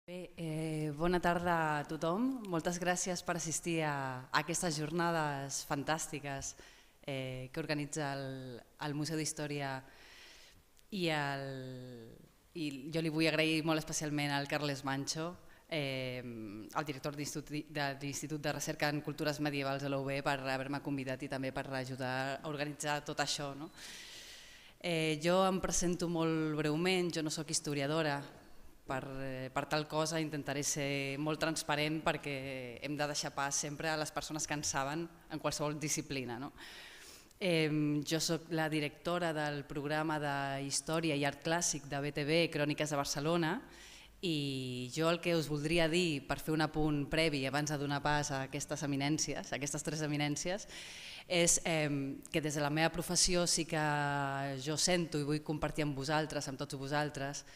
Bé, bona tarda a tothom. Moltes gràcies per assistir a aquestes jornades fantàstiques que organitza el Museu d'Història i jo li vull agrair molt especialment al Carles Mancho, el director de l'Institut de Recerca en Cultures Medievals de la UB, per haver-me convidat i també per ajudar a organitzar tot això. Jo em presento molt breument, jo no soc historiadora. Per tal cosa intentaré ser molt transparent perquè hem de deixar pas sempre a les persones que en saben en qualsevol disciplina. Jo soc la directora del programa de Història i Art Clàssic de BTV, Cròniques de Barcelona, i jo el que us voldria dir, per fer un apunt previ abans de donar pas a aquestes eminències, a aquestes tres eminències, és que des de la meva professió sí que jo sento i vull compartir amb vosaltres, amb tots vosaltres,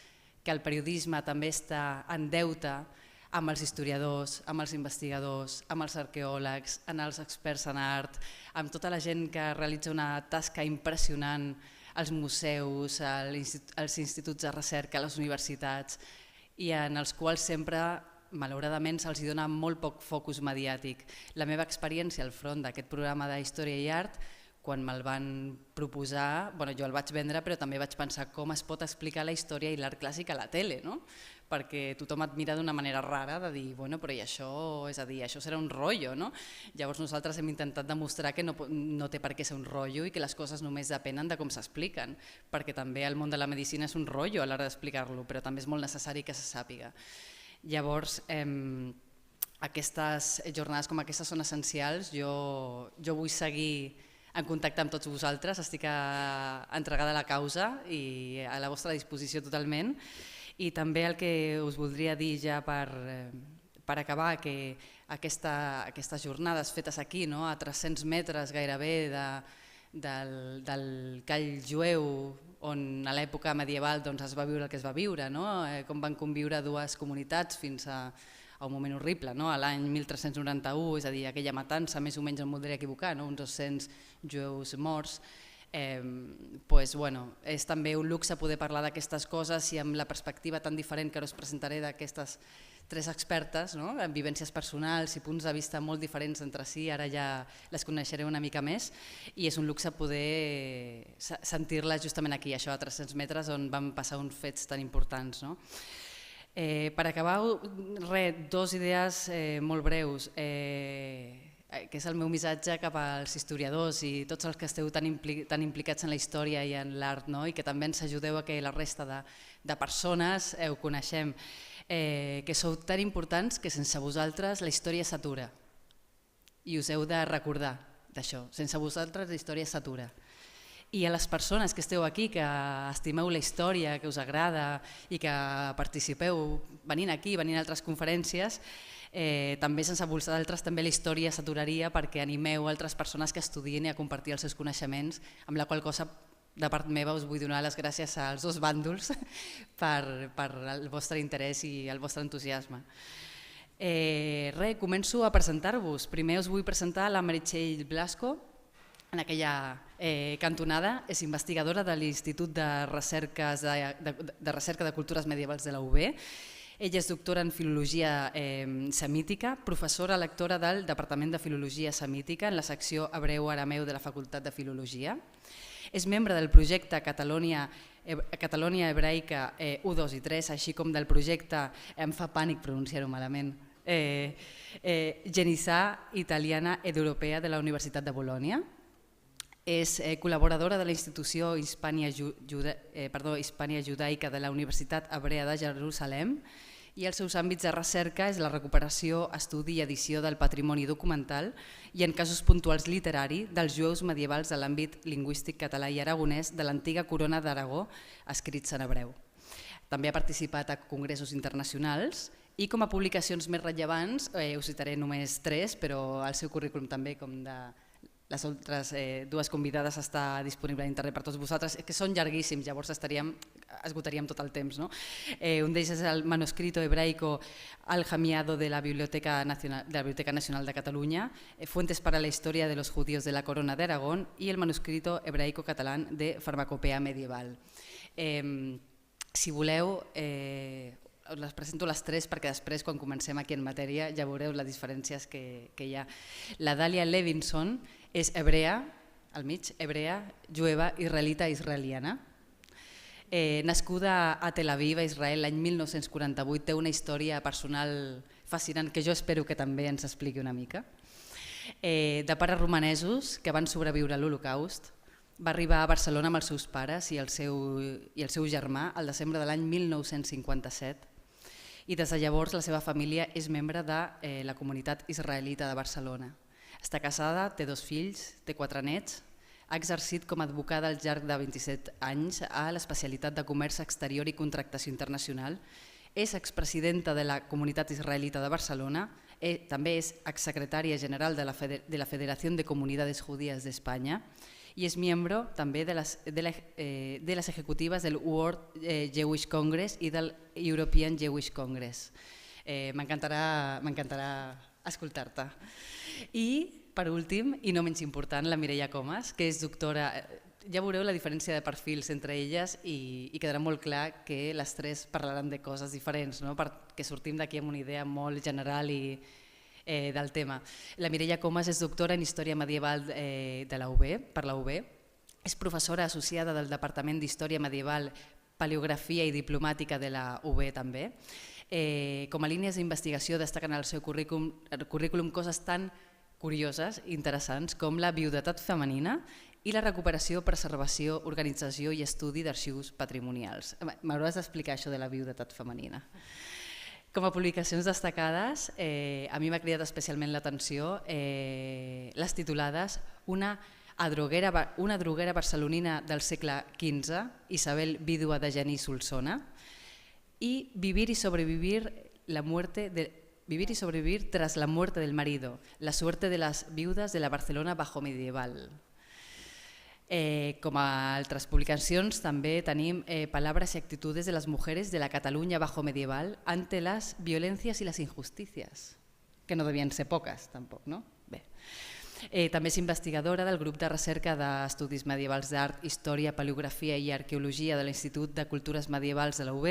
que el periodisme també està en deute amb els historiadors, amb els investigadors, amb els arqueòlegs, amb els experts en art, amb tota la gent que realitza una tasca impressionant als museus, als instituts de recerca, a les universitats, i en els quals sempre, malauradament, se'ls dona molt poc focus mediàtic. La meva experiència al front d'aquest programa de Història i Art, quan me'l van proposar, jo el vaig vendre, però també vaig pensar com es pot explicar la història i l'art clàssic a la tele, perquè tothom et mira d'una manera rara de dir, però i això, és a dir, això serà un rotllo, no? Llavors nosaltres hem intentat demostrar que no té per què ser un rotllo i que les coses només depenen de com s'expliquen, perquè també el món de la medicina és un rotllo a l'hora d'explicar-lo, però també és molt necessari que se sàpiga. Llavors, aquestes jornades com aquestes són essencials, jo vull seguir en contacte amb tots vosaltres, estic entregada a la causa i a la vostra disposició totalment. I també el que us voldria dir ja per acabar, que aquestes jornades fetes aquí, a 300 metres gairebé del call jueu, on a l'època medieval es va viure el que es va viure, com van conviure dues comunitats fins a un moment horrible, a l'any 1391, és a dir, aquella matança, més o menys em voldria equivocar, uns 200 jueus morts. És també un luxe poder parlar d'aquestes coses i amb la perspectiva tan diferent que ara us presentaré d'aquestes tres expertes, amb vivències personals i punts de vista molt diferents entre si, ara ja les coneixeré una mica més, i és un luxe poder sentir-les justament aquí, això a 300 metres, on van passar uns fets tan importants. Per acabar, dues idees molt breus, que és el meu missatge cap als historiadors i tots els que esteu tan implicats en la història i en l'art, i que també ens ajudeu a que la resta de persones ho coneixem, que sou tan importants que sense vosaltres la història s'atura. I us heu de recordar d'això, sense vosaltres la història s'atura. I a les persones que esteu aquí, que estimeu la història, que us agrada i que participeu venint aquí, venint a altres conferències, també sense vosaltres també la història s'aturaria, perquè animeu altres persones que estudien i a compartir els seus coneixements, amb la qual cosa de part meva us vull donar les gràcies als dos bàndols per el vostre interès i el vostre entusiasme. Començo a presentar-vos. Primer us vull presentar la Meritxell Blasco. En aquella cantonada és investigadora de l'Institut de Recerca de Cultures Medievals de la UB. Ella és doctora en Filologia Semítica, professora lectora del Departament de Filologia Semítica en la secció Hebreu-Arameu de la Facultat de Filologia. És membre del projecte Catalonia Hebraica 1, 2 i 3, així com del projecte, em fa pànic pronunciar-ho malament, Geniçà Italiana ed Europea de la Universitat de Bologna. És col·laboradora de la Institució Hispània Judaica de la Universitat Hebrea de Jerusalem i els seus àmbits de recerca és la recuperació, estudi i edició del patrimoni documental i en casos puntuals literari dels jueus medievals de l'àmbit lingüístic català i aragonès de l'antiga corona d'Aragó escrits en hebreu. També ha participat a congressos internacionals i com a publicacions més rellevants, us citaré només 3, però el seu currículum també, com de les altres dues convidades, està disponible a internet per tots vosaltres, que són llarguíssims, llavors esgotaríem tot el temps. Un d'ells és el manuscrito hebraico aljamiado de la Biblioteca Nacional de Catalunya, Fuentes para la Historia de los Judíos de la Corona de Aragón y el manuscrito hebraico catalán de Farmacopea Medieval. Si voleu, les presento les tres perquè després, quan comencem aquí en matèria, ja veureu les diferències que hi ha. La Dahlia Levinson és hebrea, al mig, hebrea, jueva, israelita, israeliana. Nascuda a Tel Aviv, a Israel, l'any 1948, té una història personal fascinant que jo espero que també ens expliqui una mica. De pares romanesos que van sobreviure a l'Holocaust, va arribar a Barcelona amb els seus pares i el seu germà al desembre de l'any 1957 i des de llavors la seva família és membre de la comunitat israelita de Barcelona. Està casada, té 2 fills, té 4 nets, ha exercit com a advocada al llarg de 27 anys a l'especialitat de comerç exterior i contractació internacional, és expresidenta de la comunitat israelita de Barcelona, també és exsecretària general de la Federació de Comunitats Judíes d'Espanya i és membre també de les executives del World Jewish Congress i del European Jewish Congress. M'encantarà escoltar-te. I, per últim, i no menys important, la Mireia Comas, que és doctora. Ja veureu la diferència de perfils entre elles i quedarà molt clar que les tres parlaran de coses diferents, perquè sortim d'aquí amb una idea molt general i del tema. La Mireia Comas és doctora en Història Medieval per la UB, és professora associada del Departament d'Història Medieval, Paleografia i Diplomàtica de la UB també. Com a línies d'investigació destaquen al seu currículum coses tan curioses i interessants com la viudetat femenina i la recuperació, preservació, organització i estudi d'arxius patrimonials. M'hauràs d'explicar això de la viudetat femenina. Com a publicacions destacades, a mi m'ha cridat especialment l'atenció les titulades Una droguera barcelonina del segle XV, Isabel, vídua de Genís Solsona, y Vivir y sobrevivir tras la muerte del marido, la suerte de las viudas de la Barcelona bajo medieval. Com a altres publicacions també tenim Palabras y actitudes de las mujeres de la Cataluña bajo medieval ante las violencias y las injusticias, que no devien ser poques tampoc, no? Bé. També és investigadora del grup de recerca d'estudis medievals d'art, història, paleografia i arqueologia de l'Institut de Cultures Medievals de la UB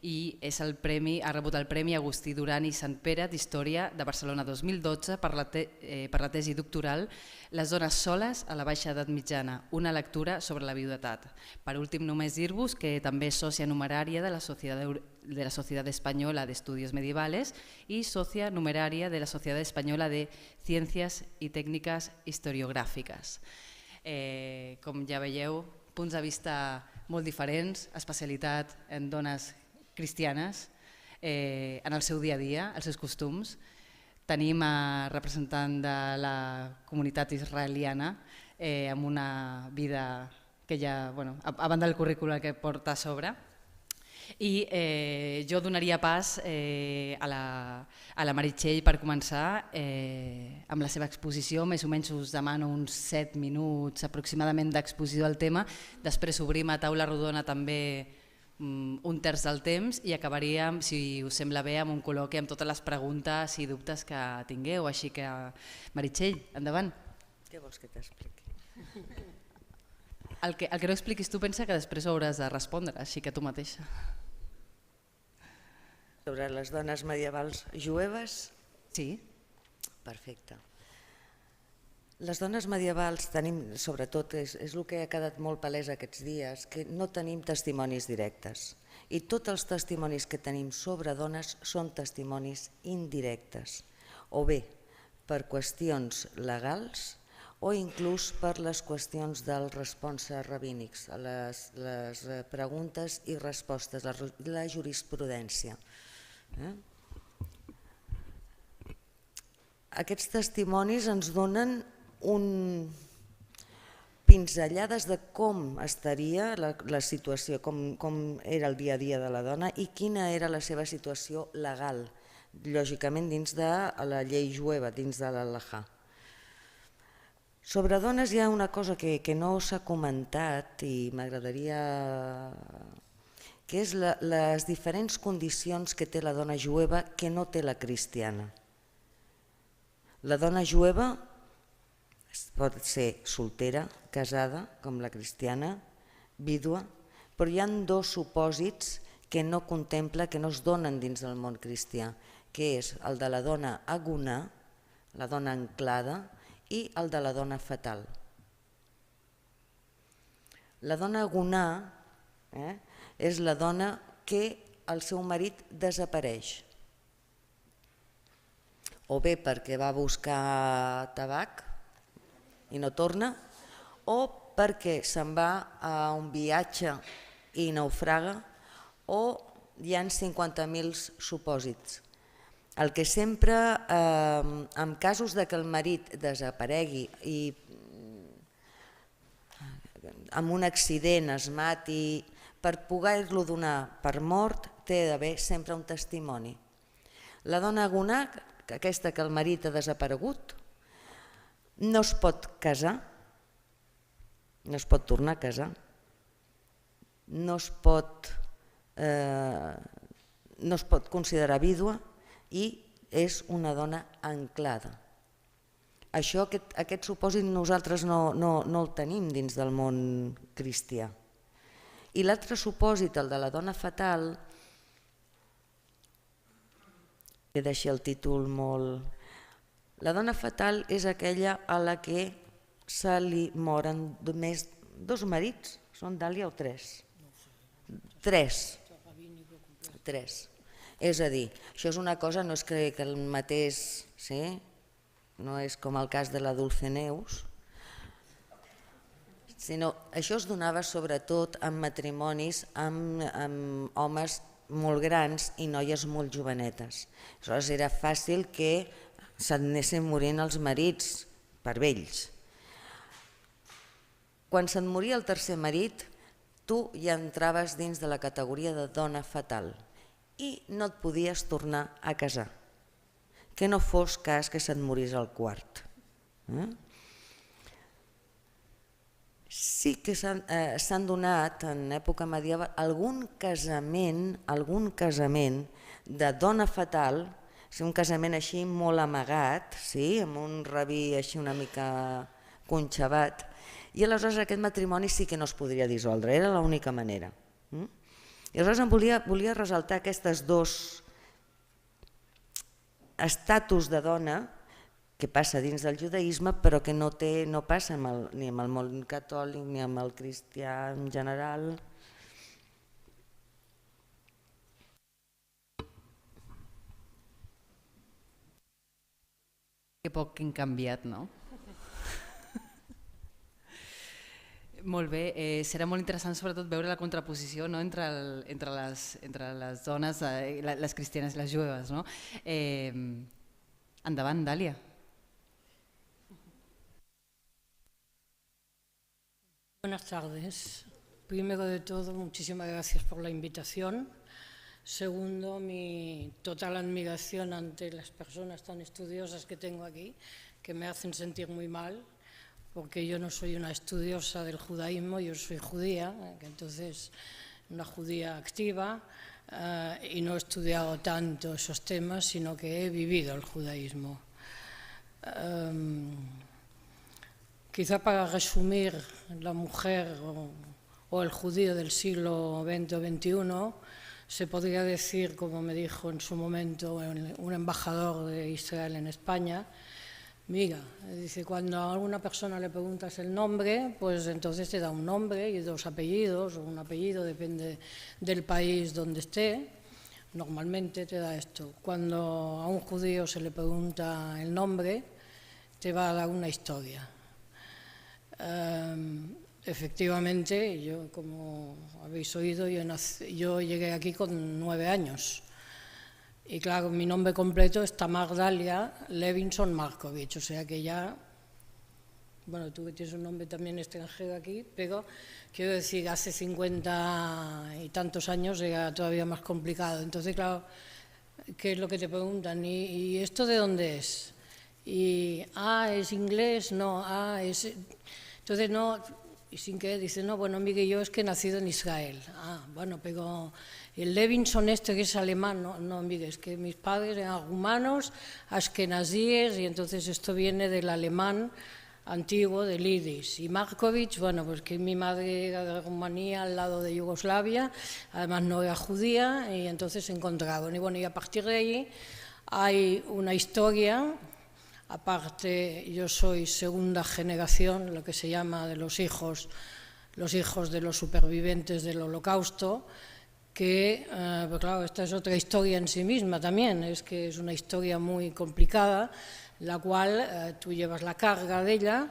i ha rebut el Premi Agustí Duran i Sant Pere d'Història de Barcelona 2012 per la tesi doctoral Les dones soles a la Baixa Edat Mitjana, una lectura sobre la viudetat. Per últim, només dir-vos que també és sòcia numerària de la Sociedad Española de Estudios Medievales i sòcia numerària de la Sociedad Española de Ciencias y Técnicas Historiográficas. Com ja veieu, punts de vista molt diferents, especialitat en dones cristianes, en el seu dia a dia, els seus costums. Tenim a representant de la comunitat israeliana amb una vida que ja, a banda del currículum que porta a sobre. I jo donaria pas a la Meritxell per començar amb la seva exposició. Més o menys us demano uns 7 minuts aproximadament d'exposició del tema. Després obrim a taula rodona també un terç del temps i acabaríem, si us sembla bé, amb un col·loqui amb totes les preguntes i dubtes que tingueu. Així que, Meritxell, endavant. Què vols que t'expliqui? El que no expliquis tu pensa que després ho hauràs de respondre, així que tu mateixa. Sobre les dones medievals jueves? Sí. Perfecte. Les dones medievals tenim, sobretot, és el que ha quedat molt palès aquests dies, que no tenim testimonis directes. I tots els testimonis que tenim sobre dones són testimonis indirectes, o bé per qüestions legals o inclús per les qüestions dels responses rabínics, les preguntes i respostes, la jurisprudència. Aquests testimonis ens donen pinzellades de com estaria la situació, com era el dia a dia de la dona i quina era la seva situació legal, lògicament dins de la llei jueva, dins de l'Halahà. Sobre dones hi ha una cosa que no s'ha comentat i m'agradaria, que és les diferents condicions que té la dona jueva que no té la cristiana. La dona jueva pot ser soltera, casada, com la cristiana, vídua, però hi ha 2 supòsits que no contempla, que no es donen dins del món cristià, que és el de la dona agonà, la dona anclada, i el de la dona fatal. La dona agonà és la dona que el seu marit desapareix, o bé perquè va a buscar tabac i no torna, o perquè se'n va a un viatge i naufraga, o hi ha 50.000 supòsits. El que sempre, en casos de que el marit desaparegui i amb un accident es mati, per poder-lo donar per mort té d'haver sempre un testimoni. La dona agonà, aquesta que el marit ha desaparegut, no es pot casar, no es pot tornar a casar, no es pot considerar vídua i és una dona anclada. Això, aquest supòsit nosaltres no el tenim dins del món cristià. I l'altre supòsit, el de la dona fatal, que deixi el títol molt... La dona fatal és aquella a la que se li moren més dos marits, són Dàlia o tres? Tres. És a dir, això és una cosa, no és que el mateix, no és com el cas de la Dulceneus, sinó això es donava sobretot en matrimonis amb homes molt grans i noies molt jovenetes. Aleshores era fàcil que s'anessin morint els marits per vells. Quan se'n moria el tercer marit, tu ja entraves dins de la categoria de dona fatal i no et podies tornar a casar, que no fos cas que se't morís el quart. Sí que s'han donat en època medieval algun casament de dona fatal, un casament així molt amagat, amb un rabí així una mica conxavat, i aleshores aquest matrimoni sí que no es podria dissoldre, era l'única manera. I aleshores em volia ressaltar aquests dos estatus de dona que passa dins del judaïsme però que no passa ni amb el món catòlic ni amb el cristià en general. Que poc que han canviat, no? Molt bé, serà molt interessant sobretot veure la contraposició entre les dones, les cristianes i les jueves. Endavant, Dàlia. Buenas tardes. Primero de todo, muchísimas gracias por la invitación. Segundo, mi total admiración ante las personas tan estudiosas que tengo aquí, que me hacen sentir muy mal, porque yo no soy una estudiosa del judaísmo, yo soy judía, entonces una judía activa, y no he estudiado tanto esos temas, sino que he vivido el judaísmo. Quizá para resumir, la mujer o el judío del siglo XX o XXI, se podría decir, como me dijo en su momento un embajador de Israel en España, mira, dice, cuando a alguna persona le preguntas el nombre, pues entonces te da un nombre y dos apellidos, o un apellido, depende del país donde esté, normalmente te da esto. Cuando a un judío se le pregunta el nombre, te va a dar una historia. Efectivamente, yo, como habéis oído, yo llegué aquí con 9 años. Y claro, mi nombre completo es Tamar Dalia Levinson Markovich, o sea que ya, bueno, tú que tienes un nombre también extranjero aquí, pero quiero decir, hace 50 y tantos años era todavía más complicado. Entonces, claro, ¿qué es lo que te preguntan? ¿Y esto de dónde es? Y, ¿es inglés? No, es... Entonces, no, y sin que dice, no, bueno, mire, yo es que he nacido en Israel. Bueno, pero el Levinson que es alemán, no, mire, es que mis padres eran rumanos, askenazíes, y entonces esto viene del alemán antiguo del Yiddish. Y Markovich, bueno, pues que mi madre era de Rumanía, al lado de Yugoslavia, además no era judía, y entonces se encontraron. Y bueno, y a partir de ahí hay una historia. Aparte, yo soy segunda generación, lo que se llama de los hijos de los supervivientes del Holocausto, que, pues claro, esta es otra historia en sí misma también, es que es una historia muy complicada, la cual tú llevas la carga de ella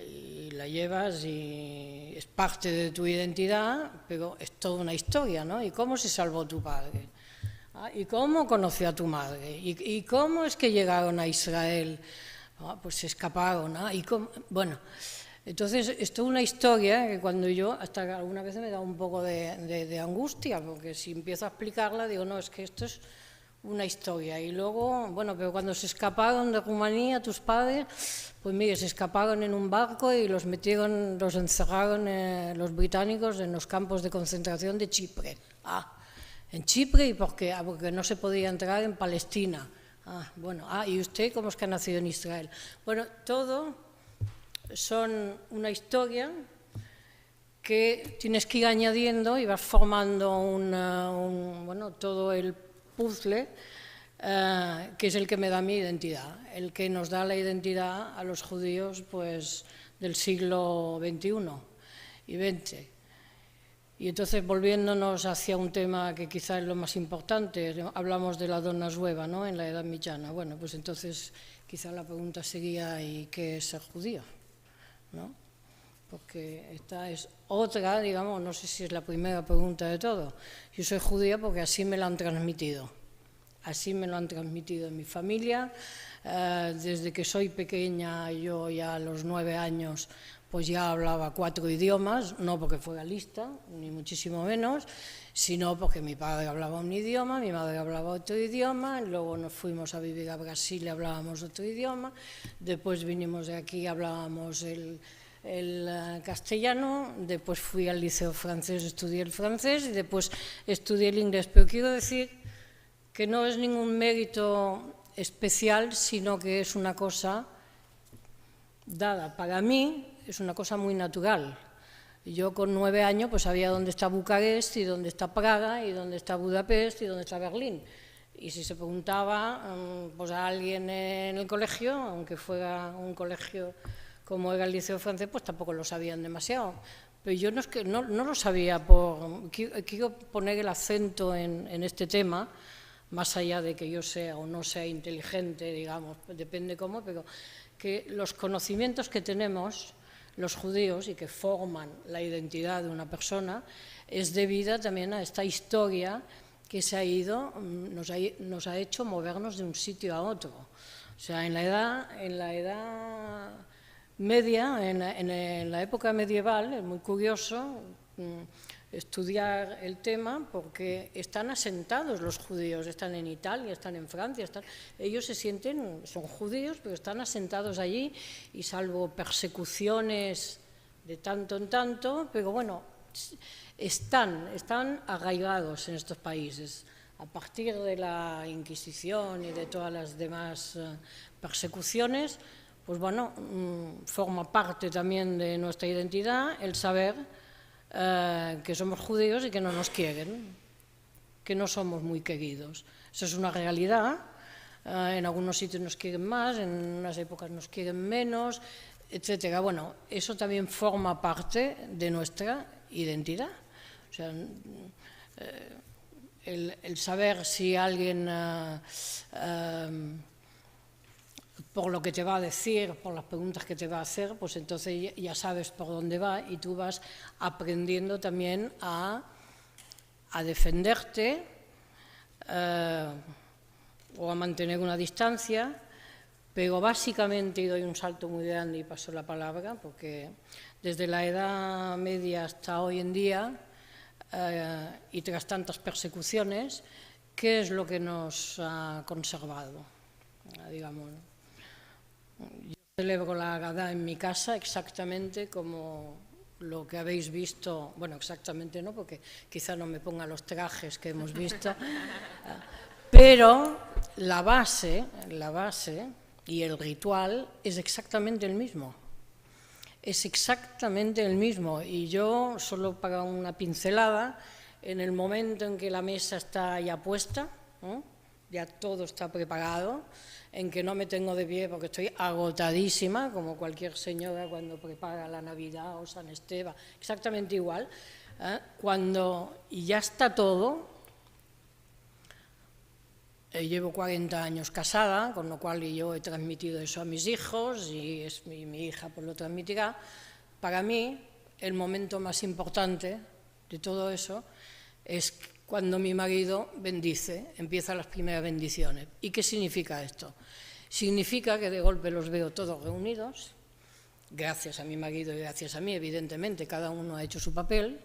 y la llevas y es parte de tu identidad, pero es toda una historia, ¿no? ¿Y cómo se salvó tu padre? ¿Y cómo conoció a tu madre? ¿Y cómo es que llegaron a Israel? Pues se escaparon. ¿Y cómo? Bueno, entonces es toda una historia que cuando yo, hasta que alguna vez me da un poco de angustia, porque si empiezo a explicarla, digo, no, es que esto es una historia. Y luego, bueno, pero cuando se escaparon de Rumanía, tus padres, pues mire, se escaparon en un barco y los encerraron los británicos en los campos de concentración de Chipre. En Chipre, ¿y por qué? Porque no se podía entrar en Palestina. Bueno, ¿y usted cómo es que ha nacido en Israel? Bueno, todo son una historia que tienes que ir añadiendo y vas formando bueno, todo el puzzle que es el que me da mi identidad, el que nos da la identidad a los judíos pues, del siglo XXI y XX. Y entonces, volviéndonos hacia un tema que quizá es lo más importante, hablamos de la dona jueva, ¿no?, en la Edad Mitjana. Bueno, pues entonces quizá la pregunta sería, ¿y qué es ser judío? ¿No? Porque esta es otra, digamos, no sé si es la primera pregunta de todo. Yo soy judía porque así me lo han transmitido. Así me lo han transmitido en mi familia. Desde que soy pequeña, yo ya a los 9 años, pues ya hablaba 4 idiomas, no porque fuera lista, ni muchísimo menos, sino porque mi padre hablaba un idioma, mi madre hablaba otro idioma, luego nos fuimos a vivir a Brasil y hablábamos otro idioma, después vinimos de aquí y hablábamos el castellano, después fui al liceo francés, estudié el francés y después estudié el inglés, pero quiero decir que no es ningún mérito especial, sino que es una cosa dada. Para mí es una cosa muy natural. Yo con 9 años pues sabía dónde está Bucarest y dónde está Praga y dónde está Budapest y dónde está Berlín. Y si se preguntaba pues a alguien en el colegio, aunque fuera un colegio como era el liceo francés, pues tampoco lo sabían demasiado. Pero yo no lo sabía. Quiero poner el acento en este tema, más allá de que yo sea o no sea inteligente, digamos, depende cómo, pero que los conocimientos que tenemos los judíos y que forman la identidad de una persona es debida también a esta historia que se ha ido, nos ha hecho movernos de un sitio a otro. O sea, en la edad media, en la época medieval, es muy curioso estudiar el tema porque están asentados los judíos, están en Italia, están en Francia, ellos se sienten, son judíos, pero están asentados allí y salvo persecuciones de tanto en tanto, pero bueno, están arraigados en estos países. A partir de la Inquisición y de todas las demás persecuciones, pues bueno, forma parte también de nuestra identidad el saber que somos judíos y que no nos quieren, que no somos muy queridos. Eso es una realidad. En algunos sitios nos quieren más, en unas épocas nos quieren menos, etcétera. Bueno, eso también forma parte de nuestra identidad. O sea, el saber si alguien por lo que te va a decir, por las preguntas que te va a hacer, pues entonces ya sabes por dónde va y tú vas aprendiendo también a defenderte o a mantener una distancia, pero básicamente, y doy un salto muy grande y paso la palabra, porque desde la Edad Media hasta hoy en día y tras tantas persecuciones, ¿qué es lo que nos ha conservado? Digamos, yo celebro la Agadá en mi casa exactamente como lo que habéis visto, bueno, exactamente no, porque quizá no me ponga los trajes que hemos visto, pero la base y el ritual es exactamente el mismo. es exactamente el mismo. Y yo, solo para una pincelada, en el momento en que la mesa está ya puesta, ¿no? Ya todo está preparado, en que no me tengo de pie porque estoy agotadísima, como cualquier señora cuando prepara la Navidad o San Esteban, exactamente igual. Cuando ya está todo, llevo 40 años casada, con lo cual yo he transmitido eso a mis hijos y mi hija pues lo transmitirá. Para mí, el momento más importante de todo eso es cuando mi marido bendice, empiezan las primeras bendiciones. ¿Y qué significa esto? Significa que de golpe los veo todos reunidos, gracias a mi marido y gracias a mí, evidentemente, cada uno ha hecho su papel,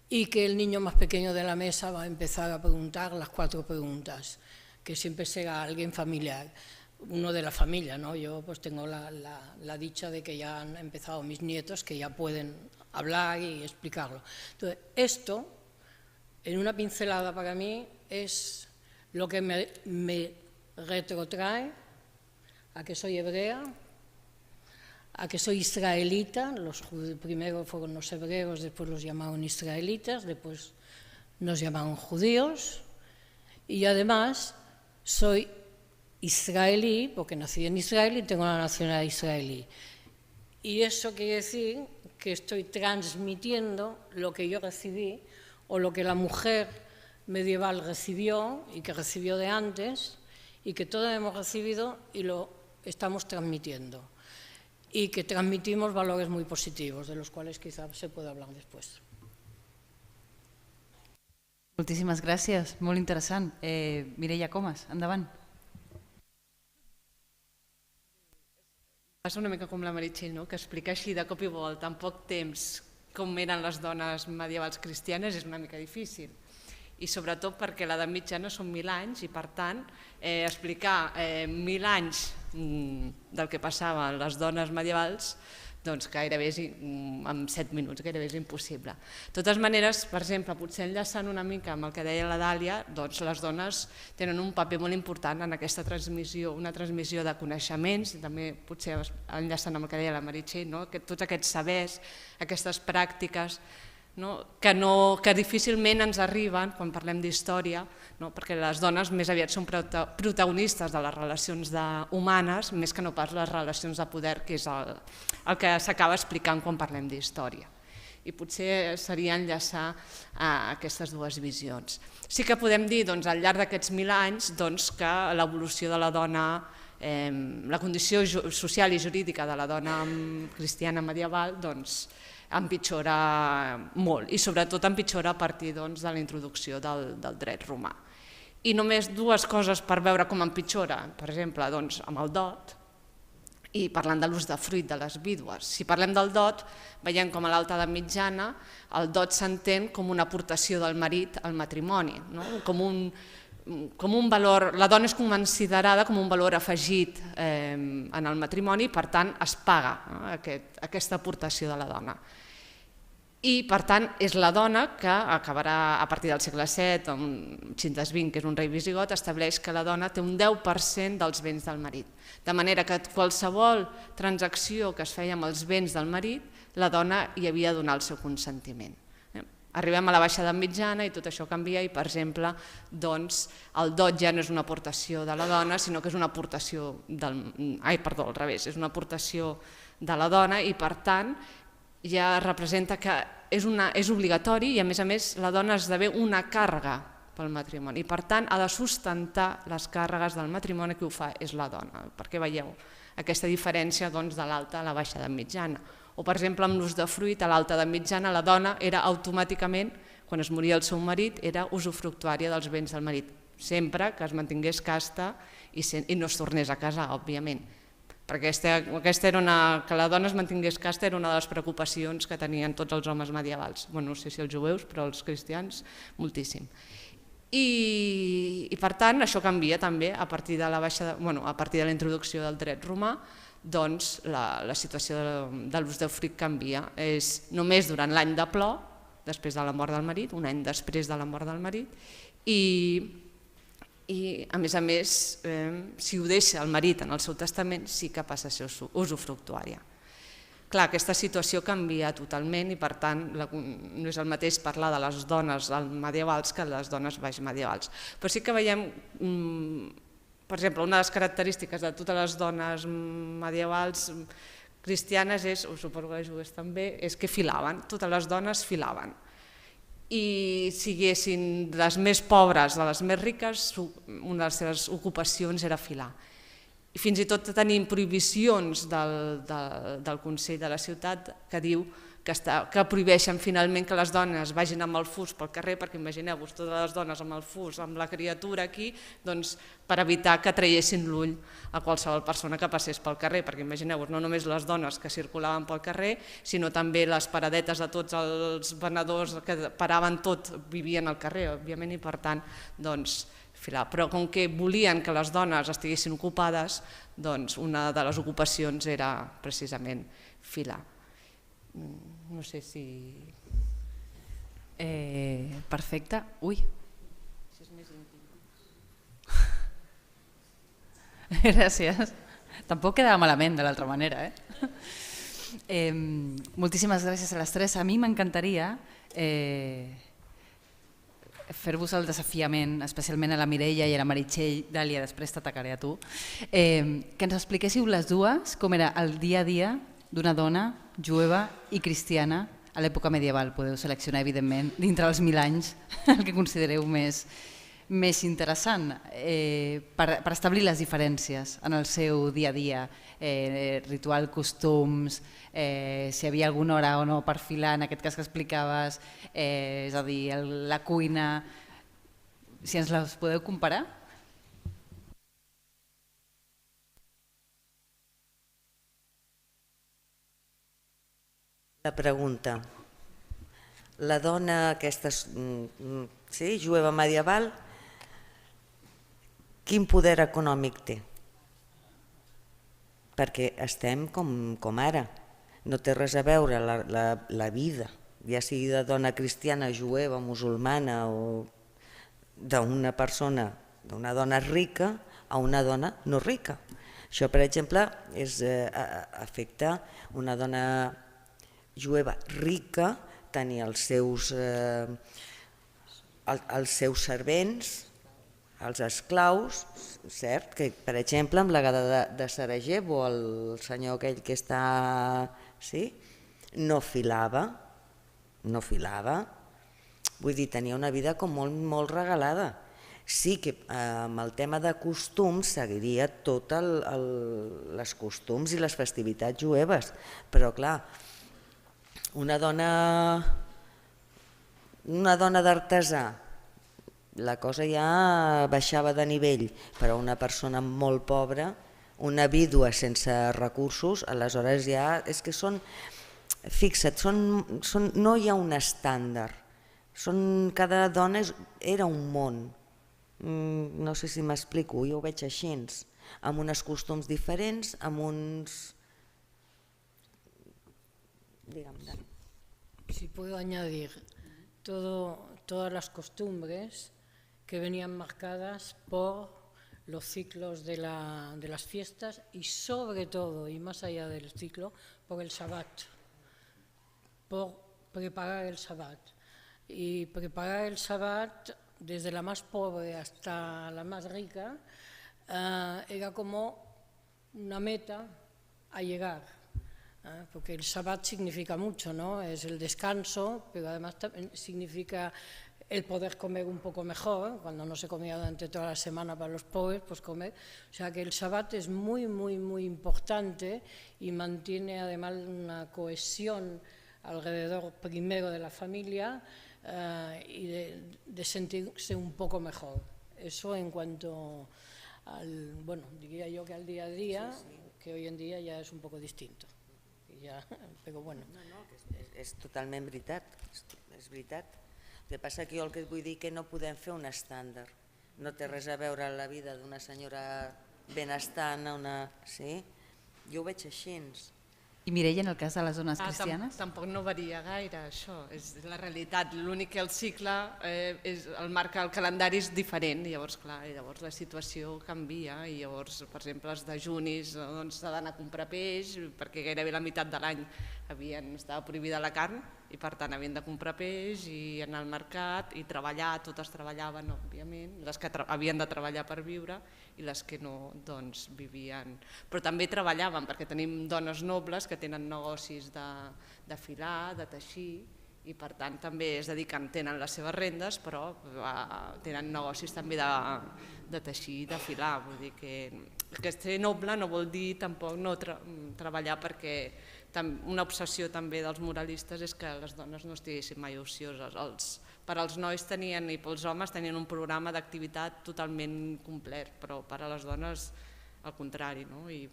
y que el niño más pequeño de la mesa va a empezar a preguntar las 4 preguntas, que siempre será alguien familiar, uno de la familia, ¿no? Yo pues tengo la dicha de que ya han empezado mis nietos, que ya pueden hablar y explicarlo. Entonces, esto, en una pincelada para mí, es lo que me retrotrae a que soy hebrea, a que soy israelita. Primero fueron los hebreos, después los llamaron israelitas, después nos llamaron judíos, y además soy israelí, porque nací en Israel y tengo la nacionalidad israelí. Y eso quiere decir que estoy transmitiendo lo que yo recibí, o lo que la mujer medieval recibió, y que recibió de antes, y que todos hemos recibido y lo estamos transmitiendo. Y que transmitimos valores muy positivos, de los cuales quizás se pueda hablar después. Moltíssimes gràcies, molt interessant. Mireia Comas, endavant. Passa una mica com la Meritxell, no? Que explicar així de cop i volta en poc temps com eren les dones medievals cristianes és una mica difícil. I sobretot perquè l'edat mitjana són 1.000 anys i per tant explicar 1.000 anys del que passava a les dones medievals doncs gairebé en 7 minuts gairebé és impossible. De totes maneres, per exemple, potser enllaçant una mica amb el que deia la Dàlia, doncs les dones tenen un paper molt important en aquesta transmissió, una transmissió de coneixements, i també potser enllaçant amb el que deia la Meritxell, tots aquests sabers, aquestes pràctiques que difícilment ens arriben quan parlem d'història, perquè les dones més aviat són protagonistes de les relacions humanes més que no pas les relacions de poder, que és el que s'acaba explicant quan parlem d'història. I potser seria enllaçar aquestes dues visions. Sí que podem dir al llarg d'aquests 1.000 anys que l'evolució de la dona, la condició social i jurídica de la dona cristiana medieval empitjora molt, i sobretot empitjora a partir de la introducció del dret romà. I només 2 coses per veure com empitjora, per exemple, amb el dot, i parlant de l'ús de fruit de les vídues. Si parlem del dot, veiem com a l'alta edat mitjana el dot s'entén com una aportació del marit al matrimoni, com un valor, la dona és considerada com un valor afegit en el matrimoni i per tant es paga aquesta aportació de la dona. I per tant és la dona que acabarà a partir del segle VII, amb Xintas-XX, que és un rei visigot, estableix que la dona té un 10% dels béns del marit. De manera que qualsevol transacció que es feia amb els béns del marit, la dona hi havia de donar el seu consentiment. Arribem a la baixa edat mitjana i tot això canvia i, per exemple, el dot ja no és una aportació de la dona, sinó que és una aportació al revés, és una aportació de la dona i, per tant, ja representa que és obligatori i, a més, la dona esdevé una càrrega pel matrimoni i, per tant, ha de sustentar les càrregues del matrimoni. Qui ho fa és la dona, perquè veieu aquesta diferència de l'alta a la baixa edat mitjana. O, per exemple, amb l'ús de fruit, a l'alta edat mitjana la dona era automàticament, quan es moria el seu marit, era usufructuària dels béns del marit, sempre que es mantingués casta i no es tornés a casar, òbviament. Perquè que la dona es mantingués casta era una de les preocupacions que tenien tots els homes medievals. No sé si els jueus, però els cristians, moltíssim. I per tant, això canvia també a partir de la introducció del dret romà, doncs la situació de l'ús de fruit canvia. És només durant l'any de plor, després de la mort del marit, un any després de la mort del marit, i a més, si ho deixa el marit en el seu testament, sí que passa a ser usufructuària. clar, aquesta situació canvia totalment i per tant no és el mateix parlar de les dones medievals que les dones baix medievals. Però sí que veiem, per exemple, una de les característiques de totes les dones medievals cristianes és, o suposo que les jueves també, és que filaven, totes les dones filaven. I siguessin les més pobres de les més riques, una de les seves ocupacions era filar. I fins i tot tenim prohibicions del Consell de la Ciutat que diu que prohibeixen finalment que les dones vagin amb el fus pel carrer, perquè imagineu-vos totes les dones amb el fus, amb la criatura aquí, doncs per evitar que traiessin l'ull a qualsevol persona que passés pel carrer, perquè imagineu-vos, no només les dones que circulaven pel carrer, sinó també les paradetes de tots els venedors que paraven tot, vivien al carrer, òbviament, i per tant, doncs, filar. Però com que volien que les dones estiguessin ocupades, doncs una de les ocupacions era precisament filar. No sé si... Perfecte. Ui. Gràcies. Tampoc quedava malament de l'altra manera. Moltíssimes gràcies a les tres. A mi m'encantaria fer-vos el desafiament, especialment a la Mireia i a la Meritxell, Dàlia, després t'atacaré a tu, que ens expliquéssiu les dues com era el dia a dia d'una dona jueva i cristiana a l'època medieval. Podeu seleccionar, evidentment, dintre dels 1000 anys, el que considereu més interessant per establir les diferències en el seu dia a dia, ritual, costums, si hi havia alguna hora o no per filar, en aquest cas que explicaves, és a dir, la cuina, si ens les podeu comparar? La pregunta. La dona aquesta jueva medieval, quin poder econòmic té? Perquè estem com ara. No té res a veure la vida, ja sigui de dona cristiana, jueva, musulmana o d'una persona, d'una dona rica a una dona no rica. Això, per exemple, afecta una dona jueva rica, tenir els seus servents, els esclaus, cert? Que, per exemple, amb la gada de Sarajevo, el senyor aquell que està... no filava, vull dir, tenia una vida com molt regalada. Sí que amb el tema de costums seguiria tots els costums i les festivitats jueves, però clar, una dona d'artesà, la cosa ja baixava de nivell, però una persona molt pobra, una vídua sense recursos, aleshores ja és que són, fixa't, no hi ha un estàndard, cada dona era un món, no sé si m'explico, jo ho veig així, amb uns costums diferents, amb uns... Si puedo añadir, todas las costumbres que venían marcadas por los ciclos de las fiestas y sobre todo, y más allá del ciclo, por el Shabbat, por preparar el Shabbat. Y preparar el Shabbat, desde la más pobre hasta la más rica, era como una meta a llegar. Porque el Shabbat significa mucho, ¿no? Es el descanso, pero además también significa el poder comer un poco mejor, cuando no se comía durante toda la semana para los pobres, pues comer. O sea que el Shabbat es muy, muy, muy importante y mantiene además una cohesión alrededor primero de la familia y de sentirse un poco mejor. Eso en cuanto al, bueno, diría yo que al día a día, que hoy en día ya es un poco distinto. Però bueno. És totalment veritat, és veritat. El que passa que jo el que vull dir que no podem fer un estàndard. No té res a veure la vida d'una senyora benestant, jo ho veig així. I Mireia, en el cas de les dones cristianes? Tampoc no varia gaire, això, és la realitat. L'únic que el cicle, el calendari és diferent, llavors, clar, llavors la situació canvia i llavors, per exemple, els dejunis s'ha d'anar a comprar peix perquè gairebé la meitat de l'any estava prohibida la carn i per tant havien de comprar peix i anar al mercat i treballar, totes treballaven, òbviament, les que havien de treballar per viure i les que no, doncs, vivien. Però també treballaven perquè tenim dones nobles que tenen negocis de filar, de teixir, i per tant també es dediquen, tenen les seves rendes, però tenen negocis també de teixir, de filar. Vull dir que ser noble no vol dir tampoc no treballar, perquè una obsessió també dels moralistes és que les dones no estiguessin mai ocioses. Per als nois i pels homes tenien un programa d'activitat totalment complet, però per a les dones al contrari. I,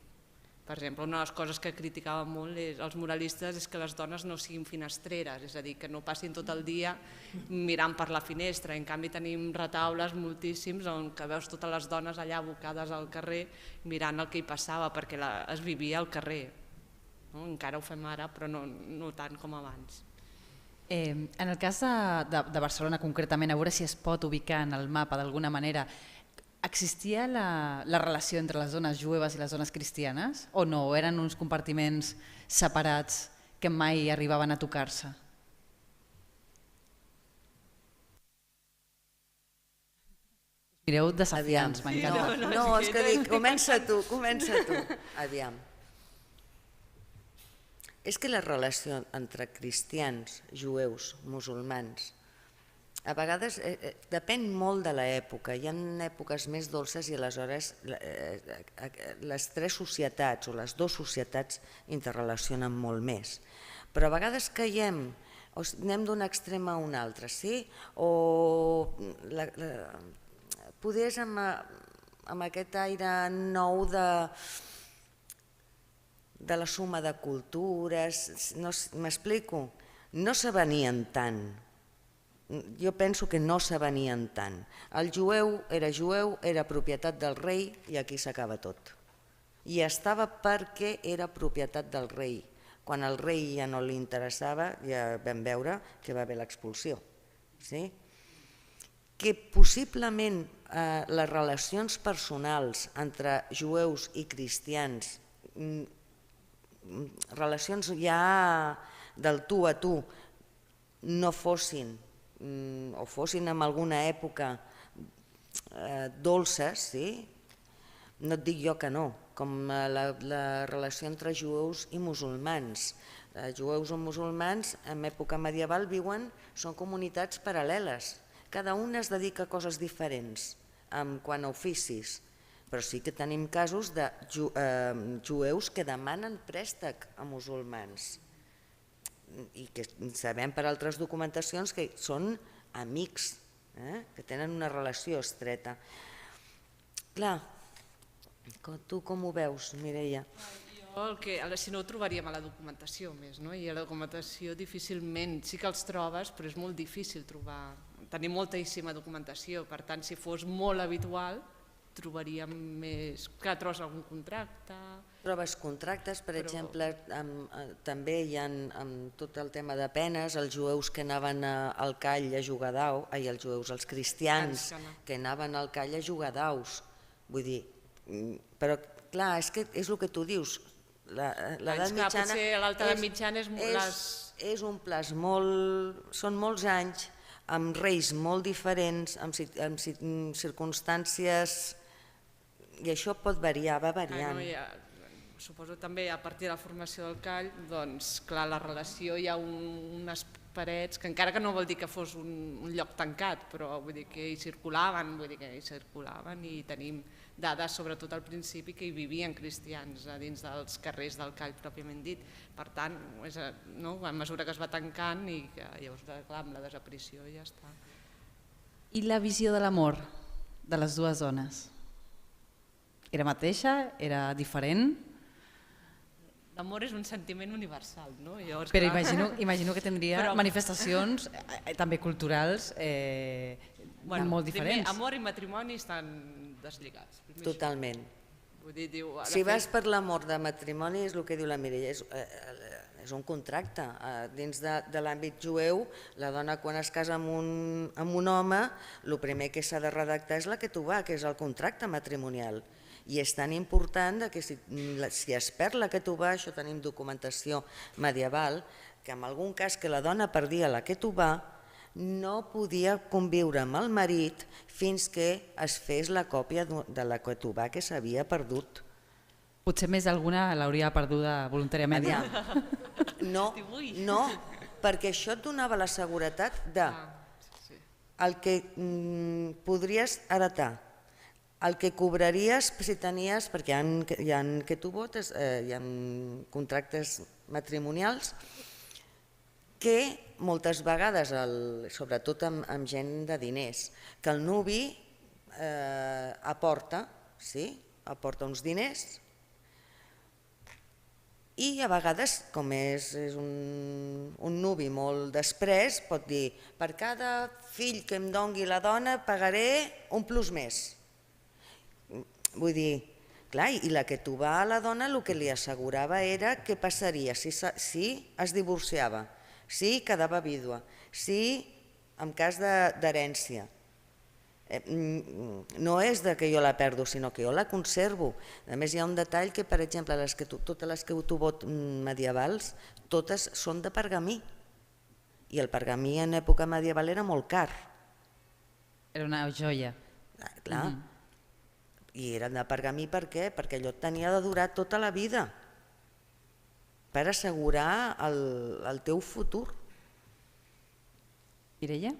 per exemple, una de les coses que criticaven molt els moralistes és que les dones no siguin finestreres, és a dir, que no passin tot el dia mirant per la finestra. En canvi tenim retaules moltíssims on veus totes les dones allà abocades al carrer mirant el que hi passava, perquè es vivia al carrer. Encara ho fem ara, però no tant com abans. En el cas de Barcelona concretament, a veure si es pot ubicar en el mapa d'alguna manera, existia la relació entre les dones jueves i les dones cristianes o no? O eren uns compartiments separats que mai arribaven a tocar-se? Mireu desafiants, m'encanta. No, és que dic, comença tu. Aviam. És que la relació entre cristians, jueus, musulmans, a vegades depèn molt de l'època. Hi ha èpoques més dolces i aleshores les tres societats o les dues societats interrelacionen molt més. Però a vegades caiem, anem d'un extrem a un altre, sí? O poder amb aquest aire nou de la suma de cultures, m'explico, no s'avenien tant. Jo penso que no s'avenien tant. El jueu, era propietat del rei i aquí s'acaba tot. I estava perquè era propietat del rei. Quan al rei ja no li interessava, ja vam veure que va haver l'expulsió. Que possiblement les relacions personals entre jueus i cristians, relacions ja del tu a tu, no fossin o fossin en alguna època dolces, no et dic jo que no, com la relació entre jueus i musulmans. Jueus o musulmans en època medieval són comunitats paral·leles, cada una es dedica a coses diferents en quant a oficis, però sí que tenim casos de jueus que demanen préstec a musulmans i que sabem per altres documentacions que són amics, que tenen una relació estreta. Clar, tu com ho veus, Mireia? Si no ho trobaríem a la documentació més, i a la documentació difícilment, sí que els trobes, però és molt difícil trobar, tenim moltíssima documentació, per tant si fos molt habitual trobaríem més... Clar, trobes algun contracte... Trobes contractes, per exemple, també hi ha tot el tema de penes, els jueus que anaven al call a jugar daus, els jueus, els cristians que anaven al call a jugar daus, vull dir, però clar, és que és el que tu dius, l'edat mitjana... Potser l'alta edat mitjana és un plaç són molts anys, amb reis molt diferents, amb circumstàncies, i això pot variar, va variant. Suposo també a partir de la formació del call, doncs clar, la relació hi ha unes parets, que encara que no vol dir que fos un lloc tancat, però vull dir que hi circulaven, i tenim dades, sobretot al principi, que hi vivien cristians dins dels carrers del call pròpiament dit. Per tant, a mesura que es va tancant i llavors amb la desaparició ja està. I la visió de l'amor de les dues dones? Era mateixa? Era diferent? L'amor és un sentiment universal, no? Però imagino que tindria manifestacions també culturals molt diferents. Primer, amor i matrimoni estan deslligats. Totalment. Vull dir, diu... Si vas per l'amor de matrimoni, és el que diu la Mireia, és un contracte. Dins de l'àmbit jueu, la dona quan es casa amb un home, el primer que s'ha de redactar és la ketubà, que és el contracte matrimonial. I és tan important que si es perd la ketubà, això tenim documentació medieval, que en algun cas que la dona perdia la ketubà, no podia conviure amb el marit fins que es fes la còpia de la ketubà que s'havia perdut. Potser més alguna l'hauria perduda voluntàriament. No, perquè això et donava la seguretat de el que podries heretar, el que cobraries si tenies, perquè hi ha ketubot, hi ha contractes matrimonials que moltes vegades, sobretot amb gent de diners, que el nuvi aporta uns diners i a vegades, com és un nuvi molt després, pot dir per cada fill que em dongui la dona pagaré un plus més. Vull dir, clar, i la ketubà a la dona el que li assegurava era què passaria si es divorciava, si quedava vídua, si en cas d'herència. No és que jo la perdo, sinó que jo la conservo. A més, hi ha un detall que, per exemple, totes les ketubot medievals, totes són de pergamí. I el pergamí en època medieval era molt car. Era una joia. Clar. I eren de pergamí per què? Perquè allò tenia de durar tota la vida, per assegurar el teu futur. Mireia?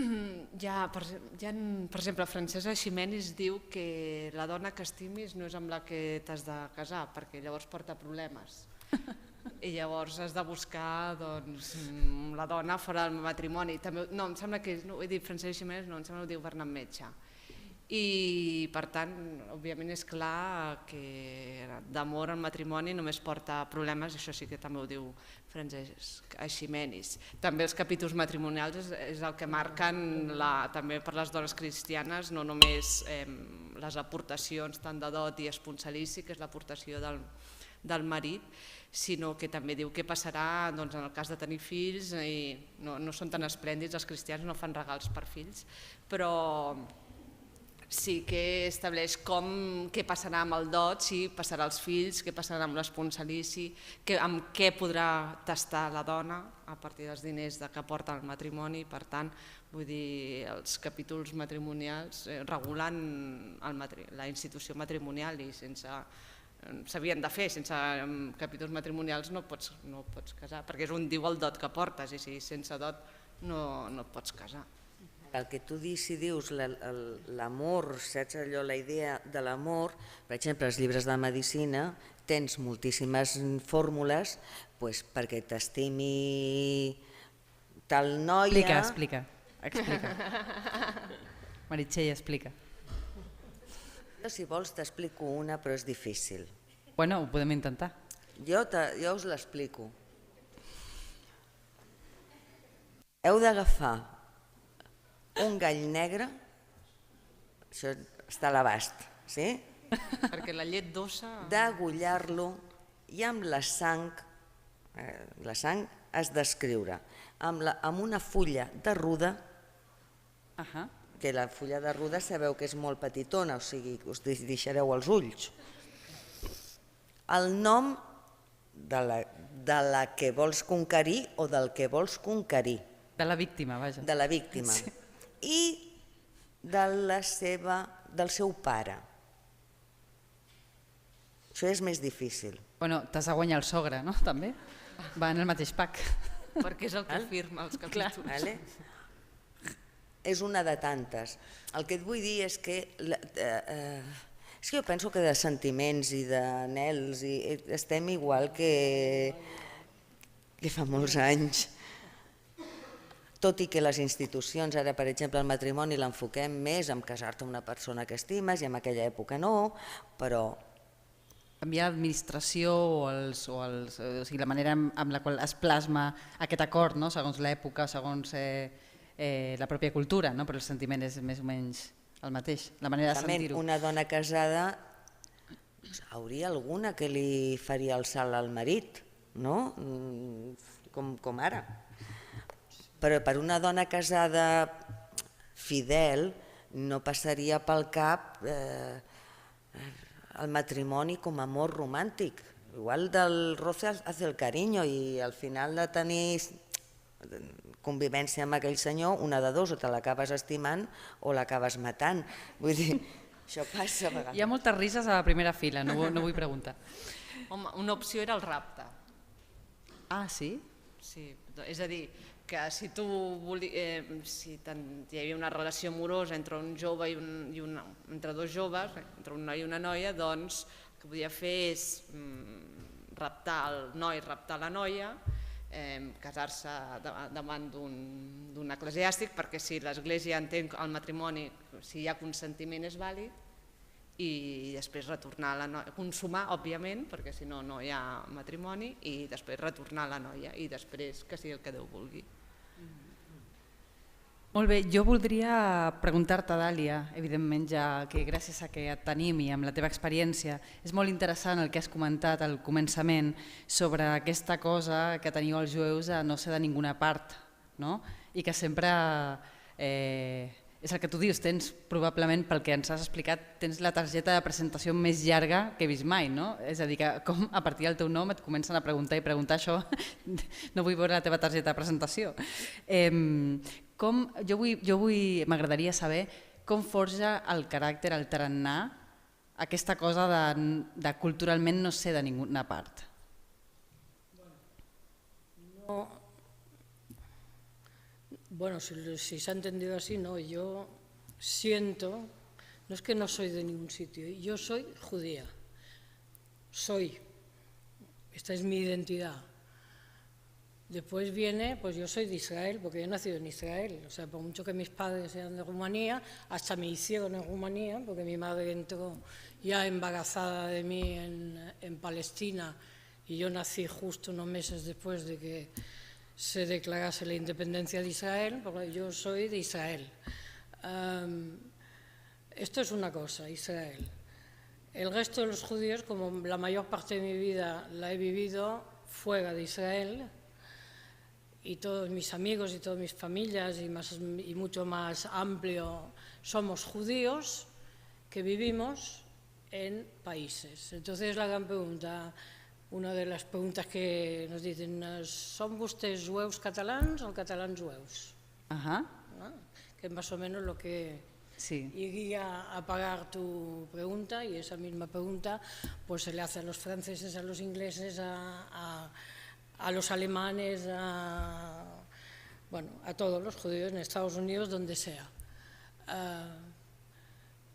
Per exemple, Francesc Eiximenis diu que la dona que estimis no és amb la que t'has de casar, perquè llavors porta problemes. I llavors has de buscar la dona fora del matrimoni. No, em sembla que, no ho he dit Francesc Eiximenis, no, em sembla que ho diu Bernat Metge. I per tant, òbviament és clar que d'amor al matrimoni només porta problemes, això sí que també ho diu Francesc Eiximenis. També els capítols matrimonials és el que marquen també per les dones cristianes, no només les aportacions tant de dot i esponsalici, que és l'aportació del marit, sinó que també diu què passarà en el cas de tenir fills, i no són tan esplèndids, els cristians no fan regals per fills, però sí que estableix què passarà amb el dot, si passarà als fills, què passarà amb l'esponsalici, amb què podrà tastar la dona a partir dels diners que aporta el matrimoni. Per tant, vull dir, els capítols matrimonials regulen la institució matrimonial i s'havien de fer, sense capítols matrimonials no pots casar, perquè és on diu el dot que portes, i si sense dot no et pots casar. El que tu dius, l'amor, saps allò, la idea de l'amor, per exemple, als llibres de medicina tens moltíssimes fórmules perquè t'estimi tal noia... Explica. Meritxell, explica. Si vols t'explico una, però és difícil. Bueno, ho podem intentar. Jo us l'explico. Heu d'agafar un gall negre, això està a l'abast, sí? Perquè la llet d'ossa... Degollar-lo i amb la sang has d'escriure amb una fulla de ruda, que la fulla de ruda sabeu que és molt petitona, o sigui, us deixareu els ulls, el nom de la que vols conquerir o del que vols conquerir. De la víctima, vaja. De la víctima. I del seu pare. Això és més difícil. Bueno, t'has de guanyar el sogre, no? També? Va en el mateix pack. Perquè és el que firma els capítols. És una de tantes. El que et vull dir és que jo penso que de sentiments i d'anhels estem igual que fa molts anys. Tot i que les institucions, ara per exemple el matrimoni l'enfoquem més en casar-te amb una persona que estimes i en aquella època no, però... Canviar l'administració o la manera amb la qual es plasma aquest acord, segons l'època, segons la pròpia cultura, però el sentiment és més o menys el mateix, la manera de sentir-ho. Una dona casada, hauria alguna que li faria el salt al marit, no? Com ara. Però per una dona casada fidel no passaria pel cap el matrimoni com a amor romàntic. Igual del roce hace el cariño i al final de tenir convivència amb aquell senyor, una de dos, o te l'acabes estimant o l'acabes matant. Vull dir, això passa a vegades. Hi ha moltes rises a la primera fila, no vull preguntar. Home, una opció era el rapte. Ah, sí? Sí, és a dir, que si tu si hi havia una relació amorosa entre un jove entre dos joves, entre un noi i una noia, doncs el que podia fer és raptar el noi, raptar la noia, casar-se davant d'un eclesiàstic, perquè si l'Església entén el matrimoni, si hi ha consentiment és vàlid, i després retornar la noia, consumar, òbviament, perquè si no, no hi ha matrimoni, i després retornar la noia, i després que sigui el que Déu vulgui. Molt bé, jo voldria preguntar-te, Dàlia, evidentment ja que gràcies a que et tenim i amb la teva experiència, és molt interessant el que has comentat al començament sobre aquesta cosa que teniu els jueus a no ser de ninguna part, no? I que sempre, és el que tu dius, tens probablement, pel que ens has explicat, tens la targeta de presentació més llarga que he vist mai, no? És a dir, que com a partir del teu nom et comencen a preguntar i preguntar això, no vull veure la teva targeta de presentació. M'agradaria saber com forja el caràcter, el tarannà, aquesta cosa de culturalment no ser de ninguna part. Bueno, si se ha entendido así, no, yo siento, no es que no soy de ningún sitio, yo soy judía, esta es mi identidad. Después viene, pues yo soy de Israel, porque yo he nacido en Israel, o sea, por mucho que mis padres sean de Rumanía, hasta me hicieron en Rumanía, porque mi madre entró ya embarazada de mí en Palestina, y yo nací justo unos meses después de que se declarase la independencia de Israel, porque yo soy de Israel. Esto es una cosa, Israel. El resto de los judíos, como la mayor parte de mi vida la he vivido fuera de Israel, y todos mis amigos y todas mis familias y mucho más amplio, somos judíos que vivimos en países. Entonces la gran pregunta, una de las preguntas que nos dicen, ¿son ustedes jueus catalans o catalans jueus? Ajá. ¿No? Que es más o menos lo que sí. iría a pagar tu pregunta, y esa misma pregunta pues se le hace a los franceses, a los ingleses, a los alemanes, a todos los judíos en Estados Unidos, donde sea.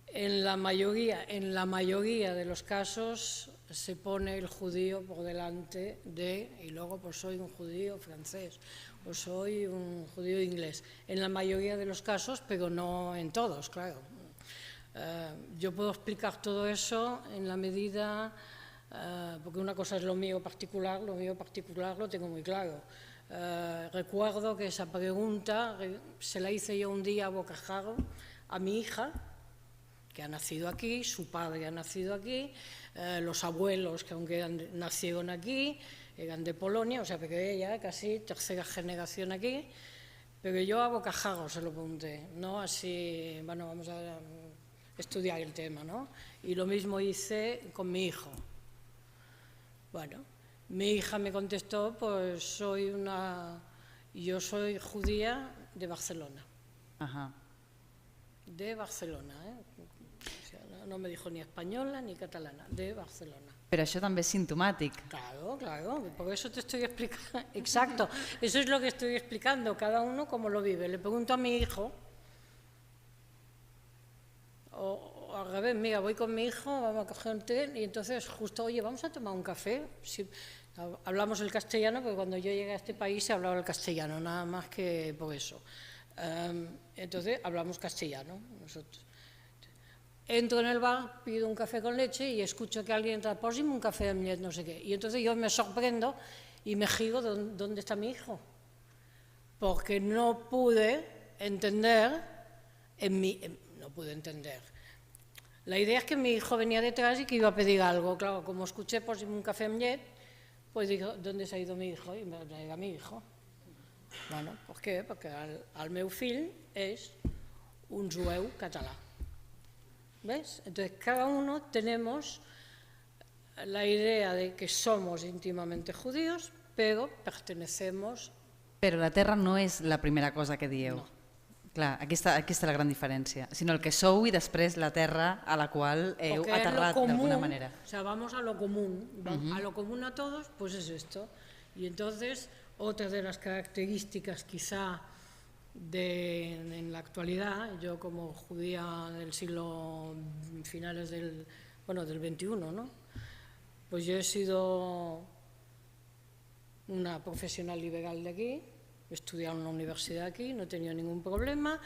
En la mayoría de los casos se pone el judío por delante y luego pues soy un judío francés o soy un judío inglés. En la mayoría de los casos, pero no en todos, claro. Yo puedo explicar todo eso en la medida, porque una cosa es lo mío particular lo tengo muy claro. Recuerdo que esa pregunta se la hice yo un día a bocajarro a mi hija, que ha nacido aquí, su padre ha nacido aquí, los abuelos que aunque nacieron aquí, eran de Polonia, o sea que ella casi tercera generación aquí, pero yo a bocajarro se lo pregunté, no así, bueno, vamos a estudiar el tema, ¿no? Y lo mismo hice con mi hijo. Bueno, mi hija me contestó, pues yo soy judía de Barcelona. Ajá. De Barcelona, O sea, no me dijo ni española ni catalana, de Barcelona. Pero això també és simptomàtic. Claro, por eso te estoy explicando. Exacto, eso es lo que estoy explicando, cada uno como lo vive. Le pregunto a mi hijo, o al revés, mira, voy con mi hijo, vamos a coger un té, y entonces justo, oye, vamos a tomar un café. Sí, hablamos el castellano, porque cuando yo llegué a este país se hablaba el castellano, nada más que por eso. Entonces hablamos castellano nosotros. Entro en el bar, pido un café con leche y escucho que alguien entra, pósime un café de millet, no sé qué. Y entonces yo me sorprendo y me giro, ¿dónde está mi hijo? Porque no pude entender, no pude entender. La idea es que mi hijo venía detrás y que iba a pedir algo. Claro, como escuché por un café amb llet, pues digo, ¿dónde se ha ido mi hijo? Y me traiga mi hijo. Bueno, ¿por qué? Porque el meu fill és un jueu català. ¿Ves? Entonces, cada uno tenemos la idea de que somos íntimamente judíos, pero pertenecemos... Però la terra no és la primera cosa que dieu. No. Clar, aquí està la gran diferència, sinó el que sou i després la terra a la qual heu aterrat d'alguna manera. O sea, vamos a lo común, a lo común a todos, pues es esto. Y entonces, otra de las características quizá en la actualidad, yo como judía del siglo finales del XXI, ¿no? Pues yo he sido una profesional liberal de aquí, he estudiado en la universidad aquí, no he tenido ningún problema,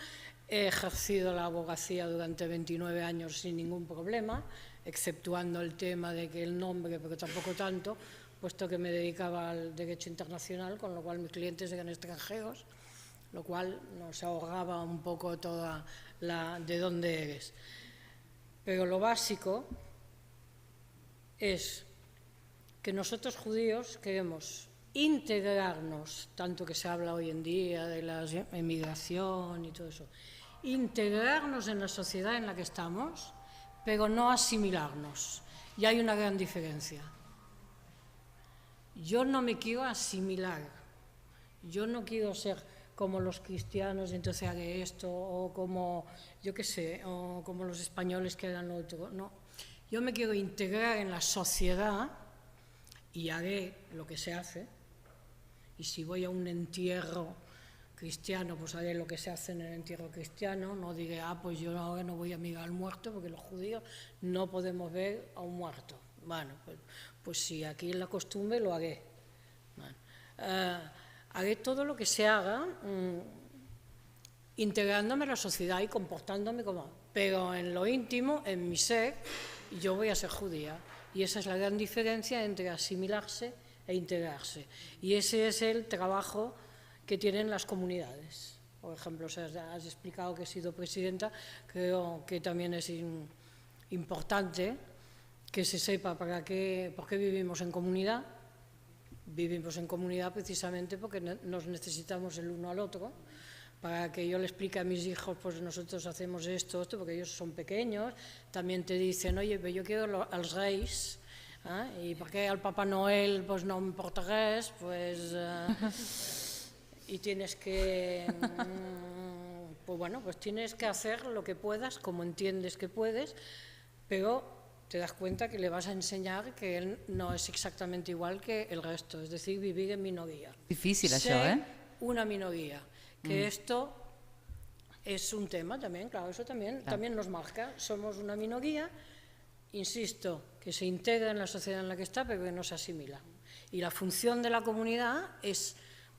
he ejercido la abogacía durante 29 años sin ningún problema, exceptuando el tema de que el nombre, pero tampoco tanto, puesto que me dedicaba al derecho internacional, con lo cual mis clientes eran extranjeros, lo cual nos ahorraba un poco toda de dónde eres. Pero lo básico es que nosotros judíos queremos integrarnos, tanto que se habla hoy en día de la emigración y todo eso, integrarnos en la sociedad en la que estamos, pero no asimilarnos. Y hay una gran diferencia. Yo no me quiero asimilar, yo no quiero ser como los cristianos, entonces haré esto, o como, yo qué sé, o como los españoles que hagan lo otro. No, yo me quiero integrar en la sociedad y haré lo que se hace. Y si voy a un entierro cristiano, pues haré lo que se hace en el entierro cristiano. No diré, pues yo ahora no voy a mirar al muerto porque los judíos no podemos ver a un muerto. Bueno, pues si aquí es la costumbre, lo haré. Bueno, haré todo lo que se haga integrándome en la sociedad y comportándome como... Pero en lo íntimo, en mi ser, yo voy a ser judía. Y esa es la gran diferencia entre asimilarse e integrarse. Y ese es el trabajo que tienen las comunidades. Por ejemplo, has explicado que he sido presidenta, creo que también es importante que se sepa por qué vivimos en comunidad. Vivimos en comunidad precisamente porque nos necesitamos el uno al otro, para que yo le explique a mis hijos, pues nosotros hacemos esto, porque ellos son pequeños, también te dicen, oye, pero yo quiero als Reis, y por qué al Papá Noel pues no me importa res, pues... y tienes que... pues bueno, pues tienes que hacer lo que puedas, como entiendes que puedes, pero te das cuenta que le vas a enseñar que él no es exactamente igual que el resto, es decir, vivir en minoría. Difícil això, Una minoría, que esto es un tema también, claro, eso también nos marca, somos una minoría, insisto, que se integra en la sociedad en la que está, pero que no se asimila. Y la función de la comunidad es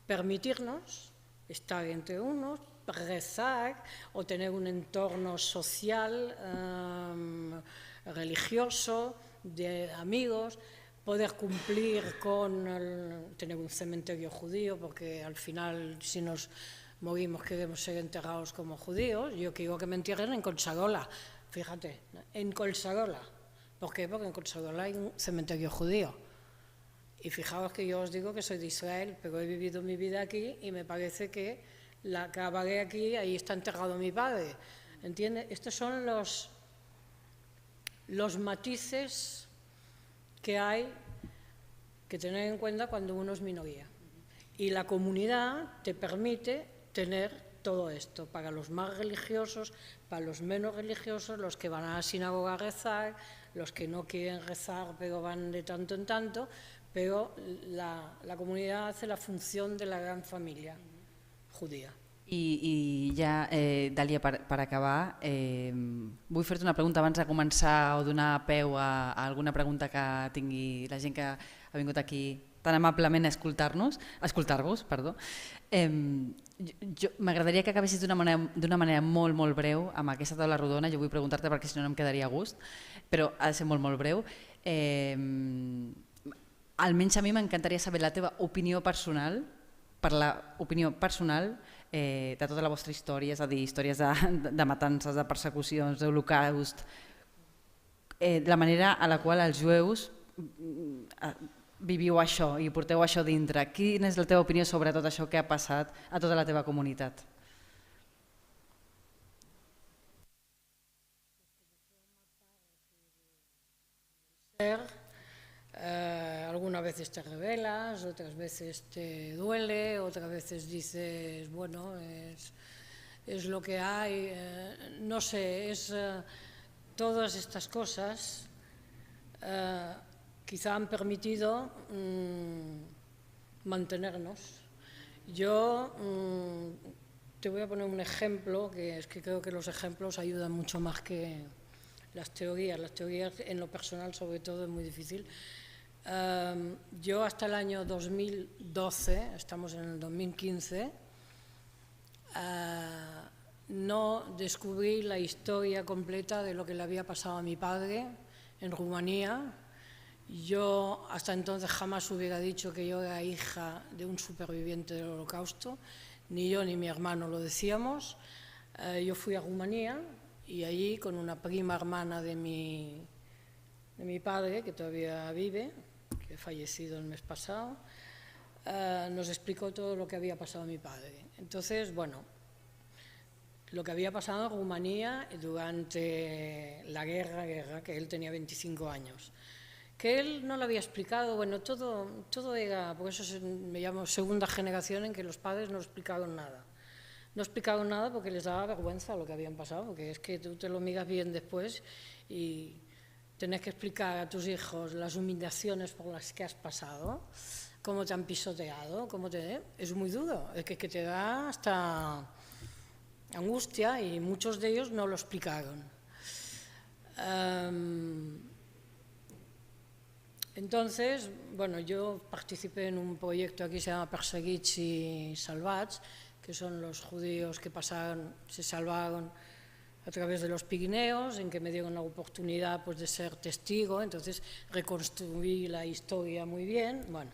permitirnos estar entre unos, rezar o tener un entorno social, religioso, de amigos, poder cumplir con tener un cementerio judío, porque al final si nos morimos queremos ser enterrados como judíos. Yo quiero que me entierren en Collserola, fíjate, en Collserola. ¿Por qué? Porque en Collserola hay un cementerio judío. Y fijaos que yo os digo que soy de Israel, pero he vivido mi vida aquí y me parece que la acabaré aquí, ahí está enterrado mi padre. ¿Entiendes? Estos son los matices que hay que tener en cuenta cuando uno es minoría. Y la comunidad te permite tener todo esto, para los más religiosos, para los menos religiosos, los que van a la sinagoga a rezar, los que no quieren rezar pero van de tanto en tanto, pero la comunidad hace la función de la gran familia judía. I ja, Dàlia, per acabar, vull fer-te una pregunta abans de començar o donar peu a alguna pregunta que tingui la gent que ha vingut aquí tan amablement a escoltar-vos. M'agradaria que acabessis d'una manera molt, molt breu amb aquesta taula rodona. Jo vull preguntar-te perquè si no em quedaria a gust, però ha de ser molt, molt breu. Almenys a mi m'encantaria saber la teva opinió personal, per l'opinió personal, de tota la vostra història, és a dir, històries de matances, de persecucions, d'holocaust, la manera a la qual els jueus viviu això i porteu això dintre. Quina és la teva opinió sobre tot això que ha passat a tota la teva comunitat? Algunas veces te rebelas, otras veces te duele, otras veces dices, bueno, es lo que hay, no sé, todas estas cosas quizá han permitido mantenernos. Yo te voy a poner un ejemplo, que es que creo que los ejemplos ayudan mucho más que las teorías. Las teorías en lo personal sobre todo es muy difícil. Yo hasta el año 2012, estamos en el 2015, no descubrí la historia completa de lo que le había pasado a mi padre en Rumanía. Yo hasta entonces jamás hubiera dicho que yo era hija de un superviviente del Holocausto, ni yo ni mi hermano lo decíamos. Yo fui a Rumanía y allí con una prima hermana de mi padre, que todavía vive, que ha fallecido el mes pasado, nos explicó todo lo que había pasado a mi padre. Entonces, bueno, lo que había pasado en Rumanía durante la guerra, que él tenía 25 años. Que él no lo había explicado, bueno, todo era, por eso me llamo segunda generación en que los padres no explicaron nada. No explicaron nada porque les daba vergüenza lo que habían pasado, porque es que tú te lo miras bien después y tenés que explicar a tus hijos las humillaciones por las que has pasado, cómo te han pisoteado, es muy duro, es que te da hasta angustia y muchos de ellos no lo explicaron. Entonces, bueno, yo participé en un proyecto aquí que se llama Perseguits i Salvats, que son los judíos que se salvaron a través de los Pirineos, en que me dieron la oportunidad pues, de ser testigo, entonces reconstruí la historia muy bien. Bueno,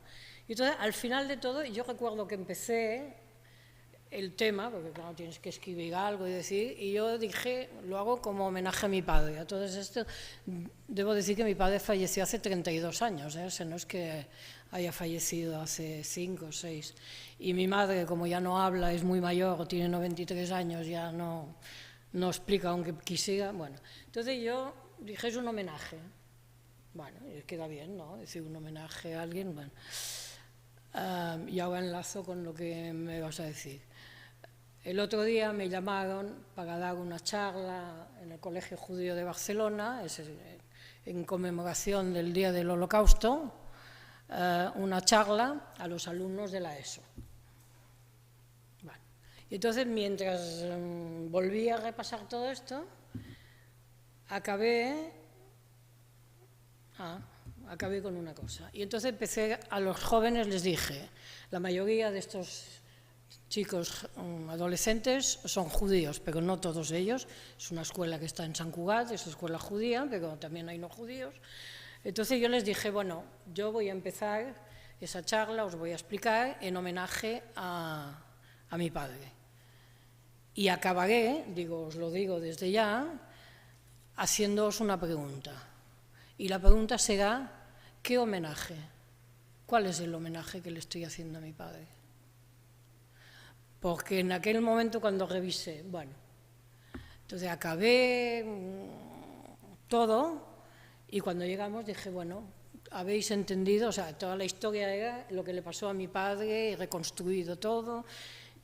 y entonces al final de todo, yo recuerdo que empecé el tema, porque claro, tienes que escribir algo y decir, y yo dije, lo hago como homenaje a mi padre. A todo esto, debo decir que mi padre falleció hace 32 años, o sea, no es que haya fallecido hace 5 o 6. Y mi madre, como ya no habla, es muy mayor, tiene 93 años, ya no explica aunque quisiera. Bueno, entonces yo dije, es un homenaje. Bueno, queda bien, ¿no? Decir un homenaje a alguien, bueno. Y ahora enlazo con lo que me vas a decir. El otro día me llamaron para dar una charla en el Colegio Judío de Barcelona, en conmemoración del Día del Holocausto, una charla a los alumnos de la ESO. Bueno, y entonces, mientras volví a repasar todo esto, acabé con una cosa. Y entonces empecé, a los jóvenes les dije, la mayoría de estos chicos adolescentes son judíos, pero no todos ellos. Es una escuela que está en Sant Cugat, es una escuela judía, pero también hay no judíos. Entonces yo les dije, bueno, yo voy a empezar esa charla, os voy a explicar en homenaje a mi padre. Y acabaré, os lo digo desde ya, haciéndoos una pregunta. Y la pregunta será, ¿qué homenaje? ¿Cuál es el homenaje que le estoy haciendo a mi padre? Porque en aquel momento cuando revisé, bueno, entonces acabé todo y cuando llegamos dije, bueno, habéis entendido, o sea, toda la historia era lo que le pasó a mi padre, y reconstruido todo,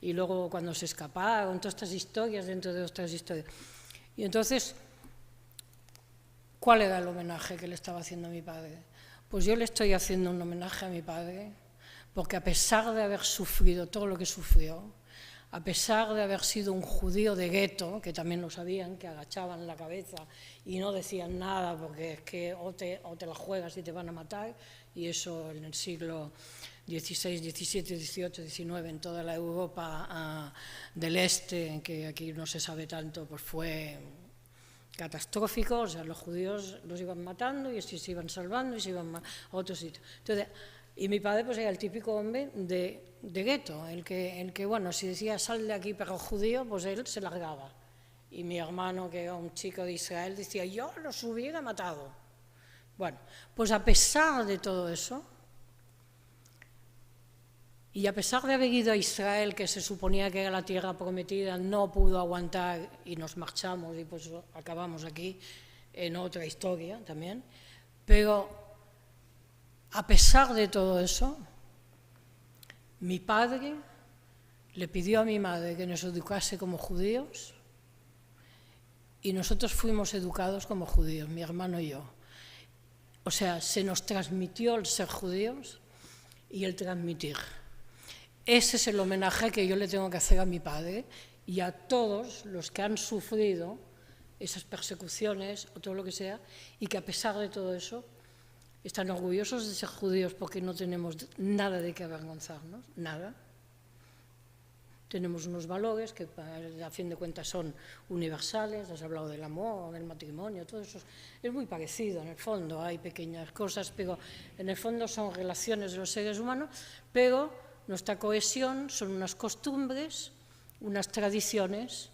y luego cuando se escaparon, todas estas historias dentro de otras historias. Y entonces, ¿cuál era el homenaje que le estaba haciendo a mi padre? Pues yo le estoy haciendo un homenaje a mi padre, porque a pesar de haber sufrido todo lo que sufrió, a pesar de haber sido un judío de gueto, que también lo sabían, que agachaban la cabeza y no decían nada, porque es que o te la juegas y te van a matar, y eso en el siglo XVI, XVII, XVIII, XIX, en toda la Europa del Este, que aquí no se sabe tanto, pues fue catastrófico. O sea, los judíos los iban matando y se iban salvando y se iban a otros sitios. Entonces, Y mi padre pues era el típico hombre de gueto, el que, bueno, si decía sal de aquí perro judío, pues él se largaba. Y mi hermano, que era un chico de Israel, decía, yo los hubiera matado. Bueno, pues a pesar de todo eso, y a pesar de haber ido a Israel, que se suponía que era la tierra prometida, no pudo aguantar y nos marchamos y pues acabamos aquí en otra historia también, pero a pesar de todo eso, mi padre le pidió a mi madre que nos educase como judíos y nosotros fuimos educados como judíos, mi hermano y yo. O sea, se nos transmitió el ser judíos y el transmitir. Ese es el homenaje que yo le tengo que hacer a mi padre y a todos los que han sufrido esas persecuciones o todo lo que sea, y que a pesar de todo eso están orgullosos de ser judíos porque no tenemos nada de qué avergonzarnos, nada. Tenemos unos valores que a fin de cuentas son universales, has hablado del amor, del matrimonio, todo eso es muy parecido en el fondo, hay pequeñas cosas, pero en el fondo son relaciones de los seres humanos, pero nuestra cohesión son unas costumbres, unas tradiciones,